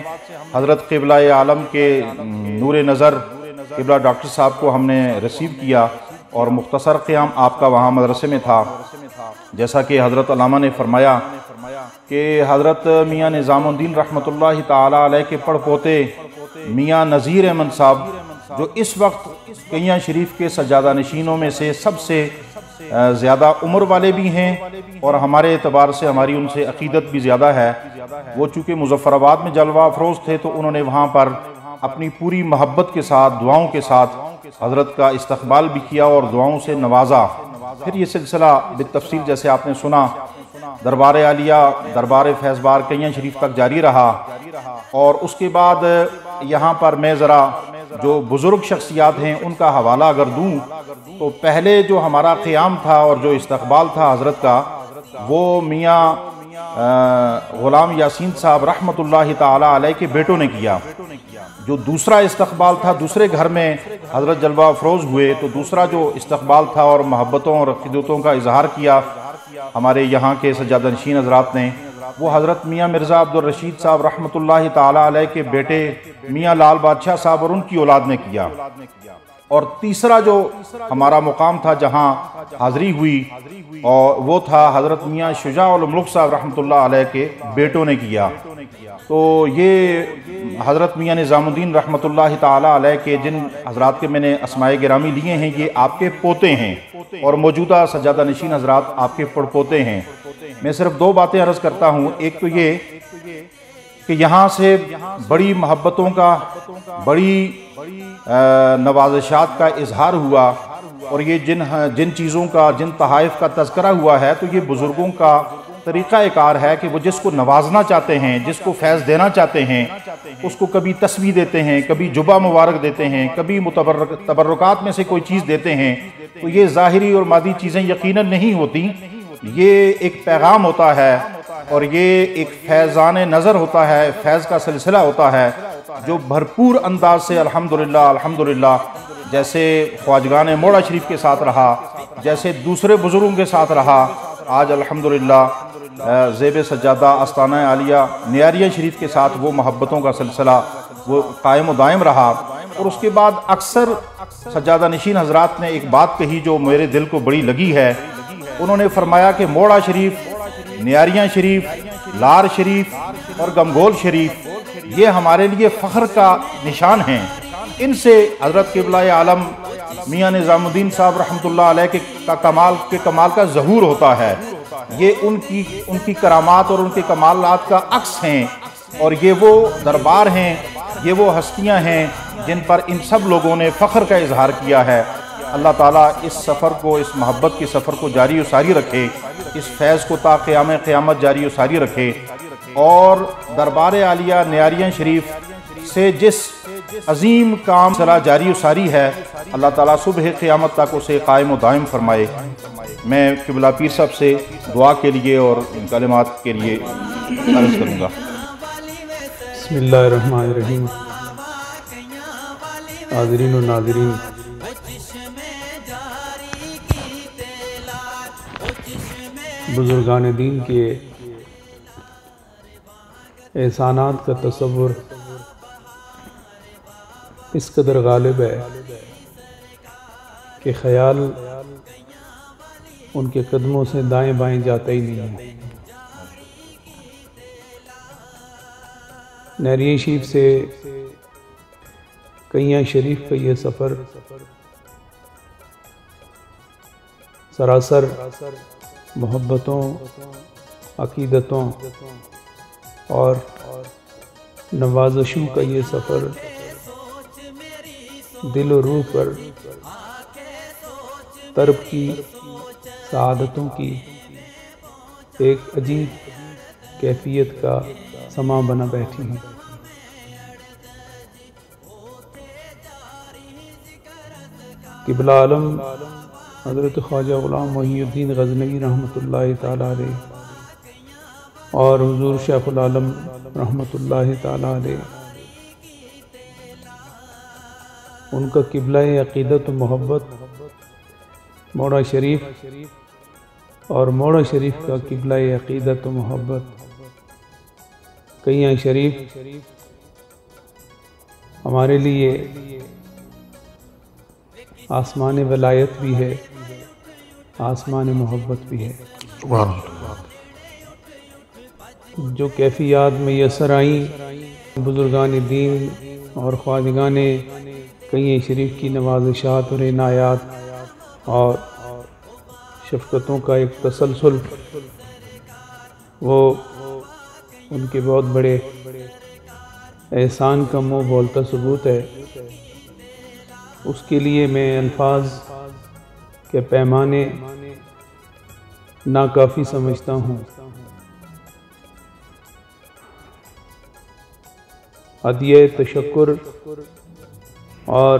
حضرت قبلہ عالم کے نور نظر قبلہ ڈاکٹر صاحب کو ہم نے ریسیو کیا، اور مختصر قیام آپ کا وہاں مدرسے میں تھا۔ جیسا کہ حضرت علامہ نے فرمایا کہ حضرت میاں نظام الدین رحمۃ اللہ تعالی علیہ کے پڑ پوتے میاں نذیر احمد صاحب، جو اس وقت کیاں شریف کے سجادہ نشینوں میں سے سب سے زیادہ عمر والے بھی ہیں، اور ہمارے اعتبار سے ہماری ان سے عقیدت بھی زیادہ ہے۔ وہ چونکہ مظفر آباد میں جلوہ افروز تھے، تو انہوں نے وہاں پر اپنی پوری محبت کے ساتھ، دعاؤں کے ساتھ حضرت کا استقبال بھی کیا اور دعاؤں سے نوازا۔ پھر یہ سلسلہ بالتفصیل جیسے آپ نے سنا، دربار عالیہ، دربار فیض بار کیاں شریف تک جاری رہا، اور اس کے بعد یہاں پر میں ذرا جو بزرگ شخصیات ہیں ان کا حوالہ اگر دوں تو پہلے جو ہمارا قیام تھا اور جو استقبال تھا حضرت کا، وہ میاں غلام یاسین صاحب رحمۃ اللہ تعالی علیہ کے بیٹوں نے کیا۔ جو دوسرا استقبال تھا، دوسرے گھر میں حضرت جلوہ افروز ہوئے، تو دوسرا جو استقبال تھا اور محبتوں اور عقیدتوں کا اظہار کیا ہمارے یہاں کے سجادہ نشین حضرات نے، وہ حضرت میاں مرزا عبدالرشید صاحب رحمۃ اللہ تعالی علیہ کے بیٹے میاں لال بادشاہ صاحب اور ان کی اولاد نے کیا۔ اور تیسرا جو ہمارا مقام تھا جہاں حاضری ہوئی، اور وہ تھا حضرت میاں شجاع الملک صاحب رحمۃ اللہ علیہ کے بیٹوں نے کیا۔ تو یہ حضرت میاں نظام الدین رحمۃ اللہ تعالی علیہ کے جن حضرات کے میں نے اسماء گرامی لیے ہیں، یہ آپ کے پوتے ہیں، اور موجودہ سجادہ نشین حضرات آپ کے پڑ پوتے ہیں۔ میں صرف 2 باتیں عرض کرتا ہوں۔ ایک تو یہ کہ یہاں سے بڑی محبتوں کا، بڑی نوازشات کا اظہار ہوا، اور یہ جن چیزوں کا، جن تحائف کا تذکرہ ہوا ہے، تو یہ بزرگوں کا طریقہ کار ہے کہ وہ جس کو نوازنا چاہتے ہیں، جس کو فیض دینا چاہتے ہیں، اس کو کبھی تسبیح دیتے ہیں، کبھی جبہ مبارک دیتے ہیں، کبھی تبرکات میں سے کوئی چیز دیتے ہیں۔ تو یہ ظاہری اور مادی چیزیں یقیناً نہیں ہوتی، یہ ایک پیغام ہوتا ہے، اور یہ ایک فیضان نظر ہوتا ہے، فیض کا سلسلہ ہوتا ہے، جو بھرپور انداز سے الحمدللہ جیسے خواجگان موڑا شریف کے ساتھ رہا، جیسے دوسرے بزرگوں کے ساتھ رہا، آج الحمدللہ زیب سجادہ آستانہ عالیہ نیاریہ شریف کے ساتھ وہ محبتوں کا سلسلہ وہ قائم و دائم رہا۔ اور اس کے بعد اکثر سجادہ نشین حضرات نے ایک بات کہی جو میرے دل کو بڑی لگی ہے۔ انہوں نے فرمایا کہ موڑا شریف، نیاریاں شریف، لار شریف اور گمگول شریف یہ ہمارے لیے فخر کا نشان ہیں۔ ان سے حضرت قبلہ عالم میاں نظام الدین صاحب رحمۃ اللہ علیہ کے کمال کا ظہور ہوتا ہے۔ یہ ان کی کرامات اور ان کے کمالات کا عکس ہیں، اور یہ وہ دربار ہیں، یہ وہ ہستیاں ہیں جن پر ان سب لوگوں نے فخر کا اظہار کیا ہے۔ اللہ تعالیٰ اس سفر کو، اس محبت کے سفر کو جاری و ساری رکھے، اس فیض کو تا قیام قیامت جاری و ساری رکھے، اور دربار عالیہ نیاریاں شریف سے جس عظیم کام سرا جاری و ساری ہے، اللہ تعالیٰ صبح قیامت تک اسے قائم و دائم فرمائے۔ میں قبلہ پیر صاحب سے دعا کے لیے اور ان کلمات کے لیے عرض کروں گا۔ بسم اللہ الرحمن الرحیم۔ حاضرین و ناظرین، بزرگان دین کے احسانات کا تصور اس قدر غالب ہے کہ خیال ان کے قدموں سے دائیں بائیں جاتا ہی نہیں ہے۔ نہریہ شریف سے کئیاں شریف کا یہ سفر سراسر محبتوں، عقیدتوں اور نوازشوں کا یہ سفر دل و روح پر طرب کی، سعادتوں کی ایک عجیب کیفیت کا سما بنا بیٹھی ہیں۔ قبلہ عالم حضرت خواجہ غلام محی الدین غزنوی رحمۃ اللہ تعالیٰ علیہ اور حضور شیخ العالم رحمۃ اللہ تعالیٰ علیہ، ان کا قبلہ عقیدت و محبت موڑا شریف اور موڑا شریف کا قبلہ عقیدت و محبت کئیاں شریف ہمارے لیے آسمان ولایت بھی ہے، آسمان محبت بھی ہے۔ سبحان اللہ۔ جو کیفیات میسر آئیں بزرگان دین اور خواجگان کئیاں شریف کی نوازشات اور عنایات اور شفقتوں کا ایک تسلسل، وہ ان کے بہت بڑے احسان کا منہ بولتا ثبوت ہے۔ اس کے لیے میں الفاظ کے پیمانے ناکافی سمجھتا ہوں۔ ہدیہ تشکر اور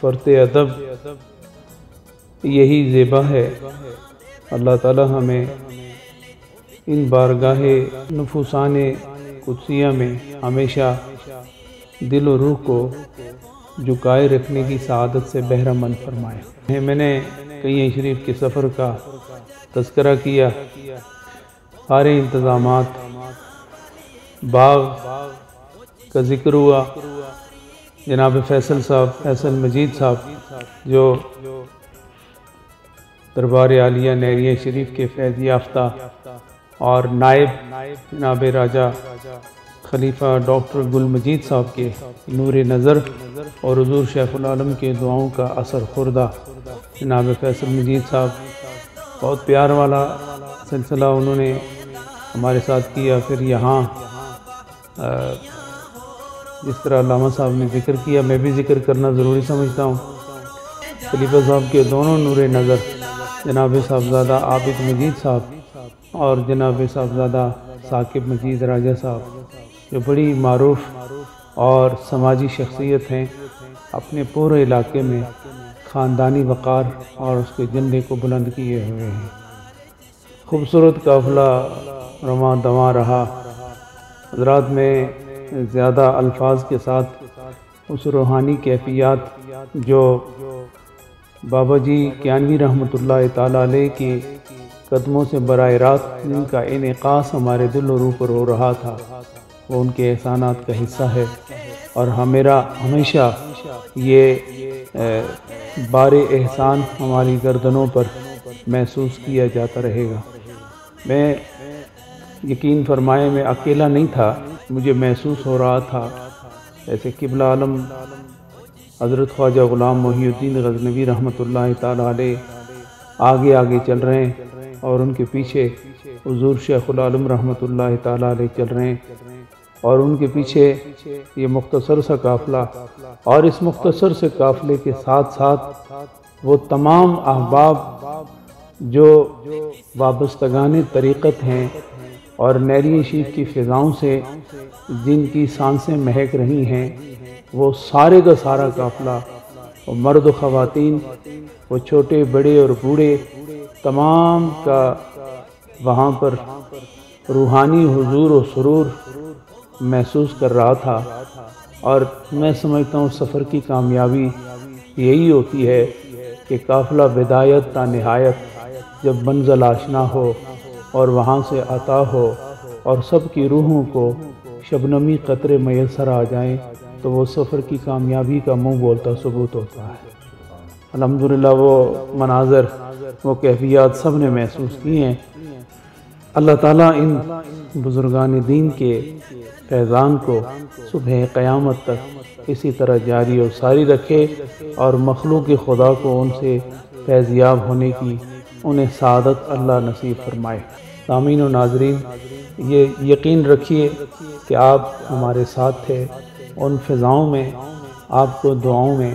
فرط ادب یہی زیبا ہے۔ اللہ تعالی ہمیں ان بارگاہ نفوسان قدسیہ میں ہمیشہ دل و روح کو جھکائے رکھنے کی سعادت سے بہرہ مند فرمائے۔ میں نے کئیاں شریف کے سفر کا تذکرہ کیا، سارے انتظامات، باغ کا ذکر ہوا، جناب فیصل صاحب، فیصل مجید صاحب جو دربار عالیہ نہریہ شریف کے فیض یافتہ اور نائب جناب راجہ خلیفہ ڈاکٹر گل مجید صاحب کے نور نظر اور حضور شیخ العالم کے دعاؤں کا اثر خوردہ جناب فیصل مجید صاحب، بہت پیار والا سلسلہ انہوں نے ہمارے ساتھ کیا۔ پھر یہاں جس طرح علامہ صاحب نے ذکر کیا، میں بھی ذکر کرنا ضروری سمجھتا ہوں، خلیفہ صاحب کے دونوں نور نظر جناب صاحبزادہ عابد مجید صاحب اور جناب صاحبزادہ ثاقب مجید راجہ صاحب، جو بڑی معروف اور سماجی شخصیت ہیں، اپنے پورے علاقے میں خاندانی وقار اور اس کے جھنڈے کو بلند کیے ہوئے ہیں۔ خوبصورت قافلہ رواں دواں رہا۔ حضرات، میں زیادہ الفاظ کے ساتھ اس روحانی کیفیات جو بابا جی کیانوی رحمۃ اللہ تعالیٰ علیہ کی قدموں سے براہ راست ان کا انعکاس ہمارے دل و روح پر ہو رہا تھا، وہ ان کے احسانات کا حصہ ہے، اور میرا ہمیشہ یہ بار احسان ہماری گردنوں پر محسوس کیا جاتا رہے گا۔ میں یقین فرمائے میں اکیلا نہیں تھا، مجھے محسوس ہو رہا تھا جیسے قبلہ عالم حضرت خواجہ غلام محی الدین غزنوی رحمۃ اللہ تعالیٰ علیہ آگے آگے چل رہے ہیں اور ان کے پیچھے حضور شیخ العالم رحمۃ اللہ تعالیٰ علیہ چل رہے ہیں، اور ان کے پیچھے یہ مختصر سا قافلہ، اور اس مختصر سے قافلے کے ساتھ ساتھ وہ تمام احباب جو وابستگان طریقت ہیں اور نہریہ شریف کی فضاؤں سے جن کی سانسیں مہک رہی ہیں، وہ سارے کا سارا قافلہ، وہ مرد و خواتین، وہ چھوٹے بڑے اور بوڑھے، تمام کا وہاں پر روحانی حضور و سرور محسوس کر رہا تھا، اور میں سمجھتا ہوں سفر کی کامیابی یہی ہوتی ہے کہ قافلہ بدایت تا نہایت جب منزل آشنا ہو اور وہاں سے عطا ہو اور سب کی روحوں کو شبنمی قطرے میسر آ جائیں تو وہ سفر کی کامیابی کا منہ بولتا ثبوت ہوتا ہے۔ الحمدللہ وہ مناظر، وہ کیفیات سب نے محسوس کی ہیں۔ اللہ تعالیٰ ان بزرگان دین کے فیضان کو صبح قیامت تک اسی طرح جاری و ساری رکھے اور مخلوق خدا کو ان سے فیضیاب ہونے کی انہیں سعادت اللہ نصیب فرمائے۔ سامعین و ناظرین، یہ یقین رکھیے کہ آپ ہمارے ساتھ تھے، ان فضاؤں میں آپ کو دعاؤں میں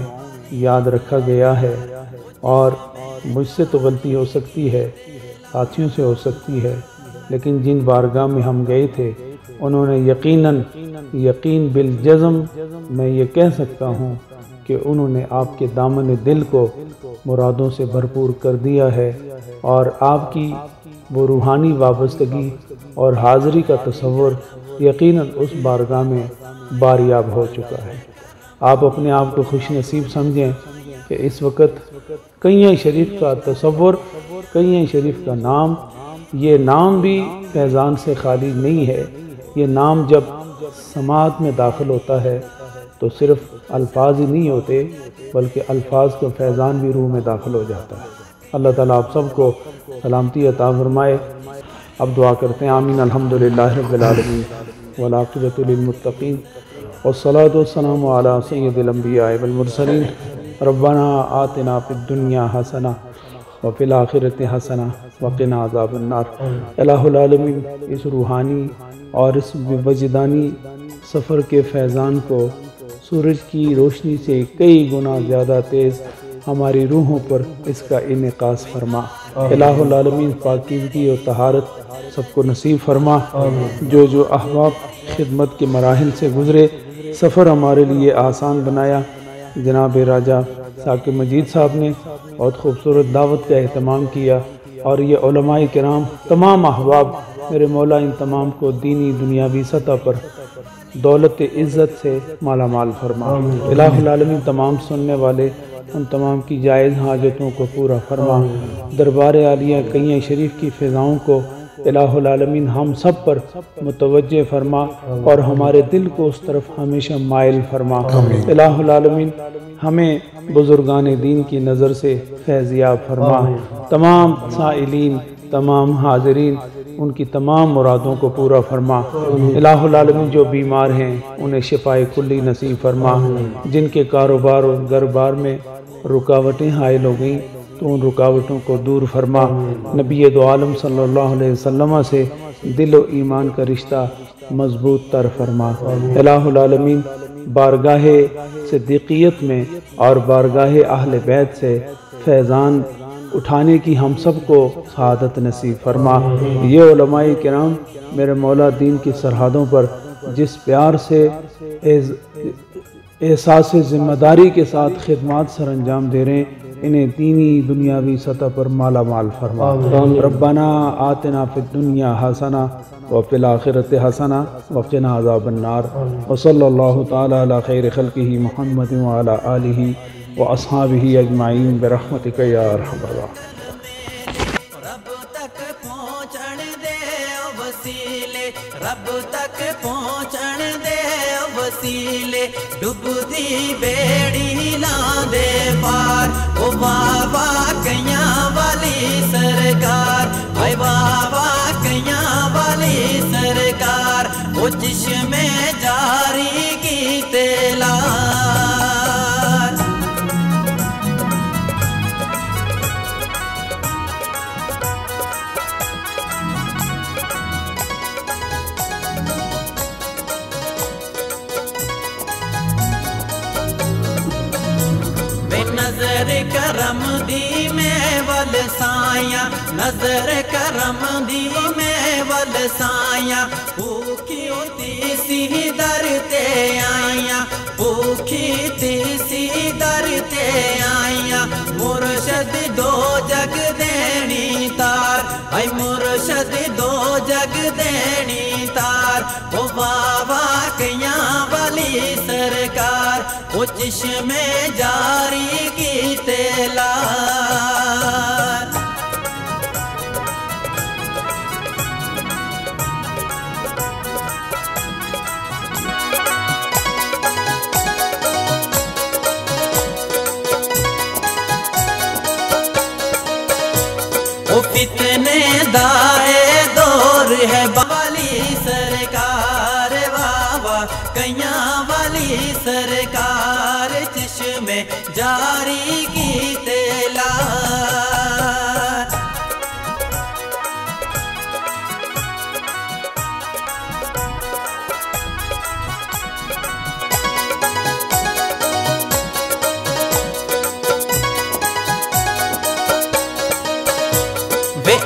یاد رکھا گیا ہے، اور مجھ سے تو غلطی ہو سکتی ہے، ساتھیوں سے ہو سکتی ہے، لیکن جن بارگاہ میں ہم گئے تھے انہوں نے یقین بالجزم میں یہ کہہ سکتا ہوں کہ انہوں نے آپ کے دامن دل کو مرادوں سے بھرپور کر دیا ہے، اور آپ کی وہ روحانی وابستگی اور حاضری کا تصور یقیناً اس بارگاہ میں باریاب ہو چکا ہے۔ آپ اپنے آپ کو خوش نصیب سمجھیں کہ اس وقت کئیاں شریف کا تصور، کئیاں شریف کا نام، یہ نام بھی فیضان سے خالی نہیں ہے۔ یہ نام جب سماعت میں داخل ہوتا ہے تو صرف الفاظ ہی نہیں ہوتے بلکہ الفاظ کا فیضان بھی روح میں داخل ہو جاتا ہے۔ اللہ تعالیٰ آپ سب کو سلامتی عطا فرمائے۔ اب دعا کرتے ہیں، آمین۔ الحمدللہ رب العالمین والعاقبۃ للمتقین والصلاۃ والسلام علی سید الانبیاء والمرسلین۔ ربنا آتنا فی الدنیا حسنہ وفی الآخرۃ حسنہ وقنا عذاب النار۔ الہ العالمین، اس روحانی اور اس وجدانی سفر کے فیضان کو سورج کی روشنی سے کئی گنا زیادہ تیز ہماری روحوں پر اس کا انعکاس فرما۔ الہ العالمین، پاکیزگی اور طہارت سب کو نصیب فرما۔ جو احباب خدمت کے مراحل سے گزرے، سفر ہمارے لیے آسان بنایا، جناب راجہ ثاقب مجید صاحب نے بہت خوبصورت دعوت کا اہتمام کیا، اور یہ علماء کرام، تمام احباب، میرے مولا ان تمام کو دینی دنیاوی سطح پر دولت عزت سے مالا مال فرما۔ الہ العالمین، تمام سننے والے ان تمام کی جائز حاجتوں کو پورا فرما۔ دربار عالیہ کئیاں شریف کی فضاؤں کو الہ العالمین ہم سب پر متوجہ فرما اور ہمارے دل کو اس طرف ہمیشہ مائل فرما۔ الہ العالمین، ہمیں بزرگان دین کی نظر سے فیضیاب فرما۔ تمام سائلین، تمام حاضرین، ان کی تمام مرادوں کو پورا فرما۔ الہ العالمین، جو بیمار ہیں انہیں شفائے کلی نصیب فرما۔ جن کے کاروبار اور گھر بار میں رکاوٹیں حائل ہو گئیں تو ان رکاوٹوں کو دور فرما۔ نبی دو عالم صلی اللہ علیہ وسلم سے دل و ایمان کا رشتہ مضبوط تر فرما۔ الہ العالمین، بارگاہ صدیقیت میں اور بارگاہ اہل بیت سے فیضان اٹھانے کی ہم سب کو سعادت نصیب فرما۔ یہ علماء کرام میرے مولا دین کی سرحدوں پر جس پیار سے احساس ذمہ داری کے ساتھ خدمات سر انجام دے رہے ہیں، انہیں دینی دنیاوی سطح پر مالا مال فرما۔ ربنا آتنا فی الدنیا حسنہ وفی الآخرۃ حسنہ وقنا عذاب النار۔ وصلی اللہ تعالی علی خیر خلقہ محمد وعلی آلہ واصحابہ اجمعین برحمتک یا ارحم الراحمین۔ رب تک پہنچن دے وسیلے، رب تک پہنچن دے وسیلے، ڈبدی بیڑی لاندے پار، او بابا کیاں والی سرکار، اے بابا کیاں والی سرکار، او چشم جاری کی تیلار۔ نظر کرم دی میں ول سایاں، نظر کرم دی میں ول سایاں، بھوکھی ہوتی سی در تے آئیاں، بھوکھی تی سی در تے آئیاں، مرشد دو جگ دینی تار، اے مرشد دو جگ دینی تار، او بابا کیاں والی سرکار۔ وہ چشمے جاری کی تیلا وہ فتنے دائے دور ہے والی سرکار بابا کیاں والی سرکار چشمے جاری کی تیلا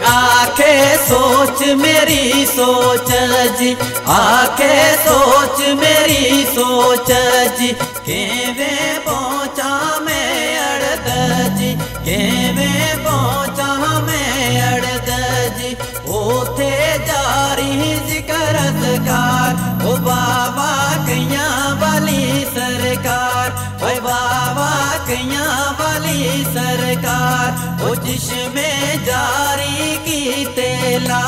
آنکھیں سوچ میری سوچ جی آنکھیں سوچ میری سوچ جی کیویں پہنچا میں اڑد جی کیویں پہنچا میں اڑد جی اوتھے جاری ذکر اذکار او بابا کیاں والی سرکار اے بابا کیاں والی سرکار او چشمے جاری کی تیلا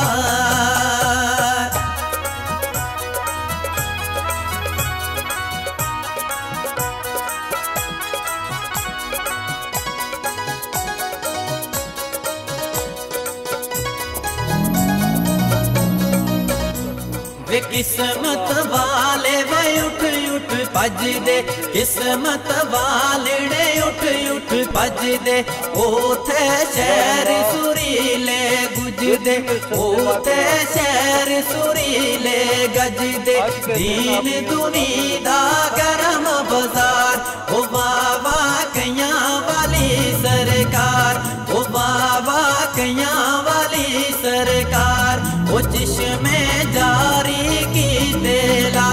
وے قسمت والے وے اٹھ اٹھ پج دے قسمت والے اٹھ اٹھ پج دے اوتھے شہر سریلے گج دے اوتھے شہر سریلے گج دے دین دنیا دا گرم بازار او بابا کیاں والی سرکار او بابا کیاں والی سرکار او چشمے جاری کی تیلا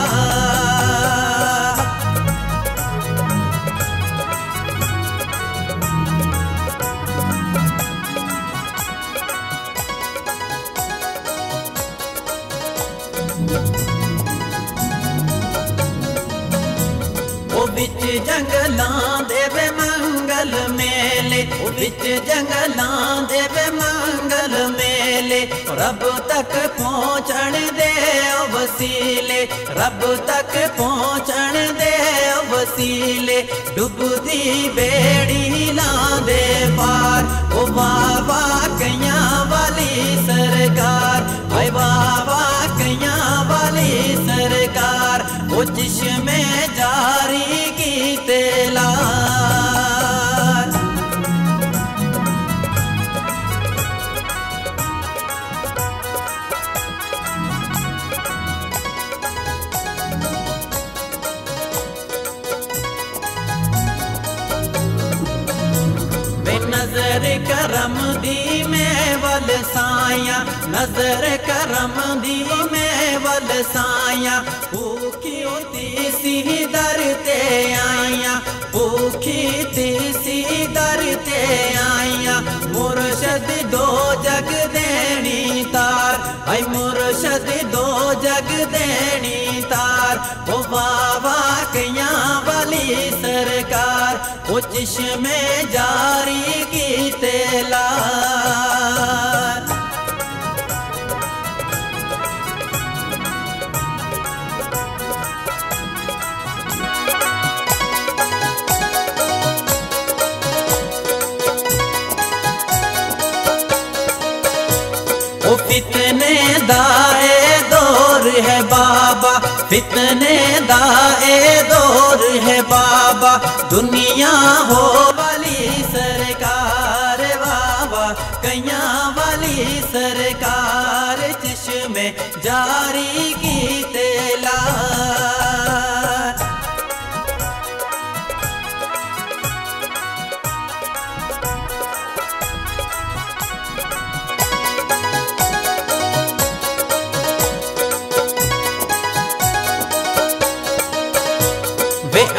وچ جنگلاں دے وے منگل میلے وچ جنگلاں دے وے منگل میلے رب تک پہنچن دے وسیلے رب تک پہنچن دے وسیلے ڈبدی بیڑی لاں دے پار او بابا کیاں والی سرکار اے بابا کیاں والی سرکار او چشمے جاری کی تیلا نظر کرم دی میں ول سایاں نظر کرم دی میں ول سایاں بھوکی ہوتی سی در تے آئیاں بھوکی تی سی در تے آئیاں مرشد دو جگ دینی تار اے مرشد دو جگ دینی تار او بابا کیاں والی سرکار او چشمے جاری کی تیلا او فتنے دائے دور ہے بابا فتنے دائے دور ہے بابا دنیا ہو والی سرکار بابا کیاں والی سرکار چشمے جاری کی تیلا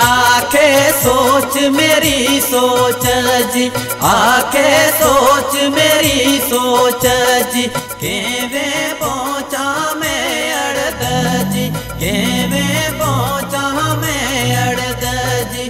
آنکھیں سوچ میری سوچ جی آنکھیں سوچ میری سوچ جی کیویں پہنچا میں اڑد جی کیویں پہنچا میں اڑد جی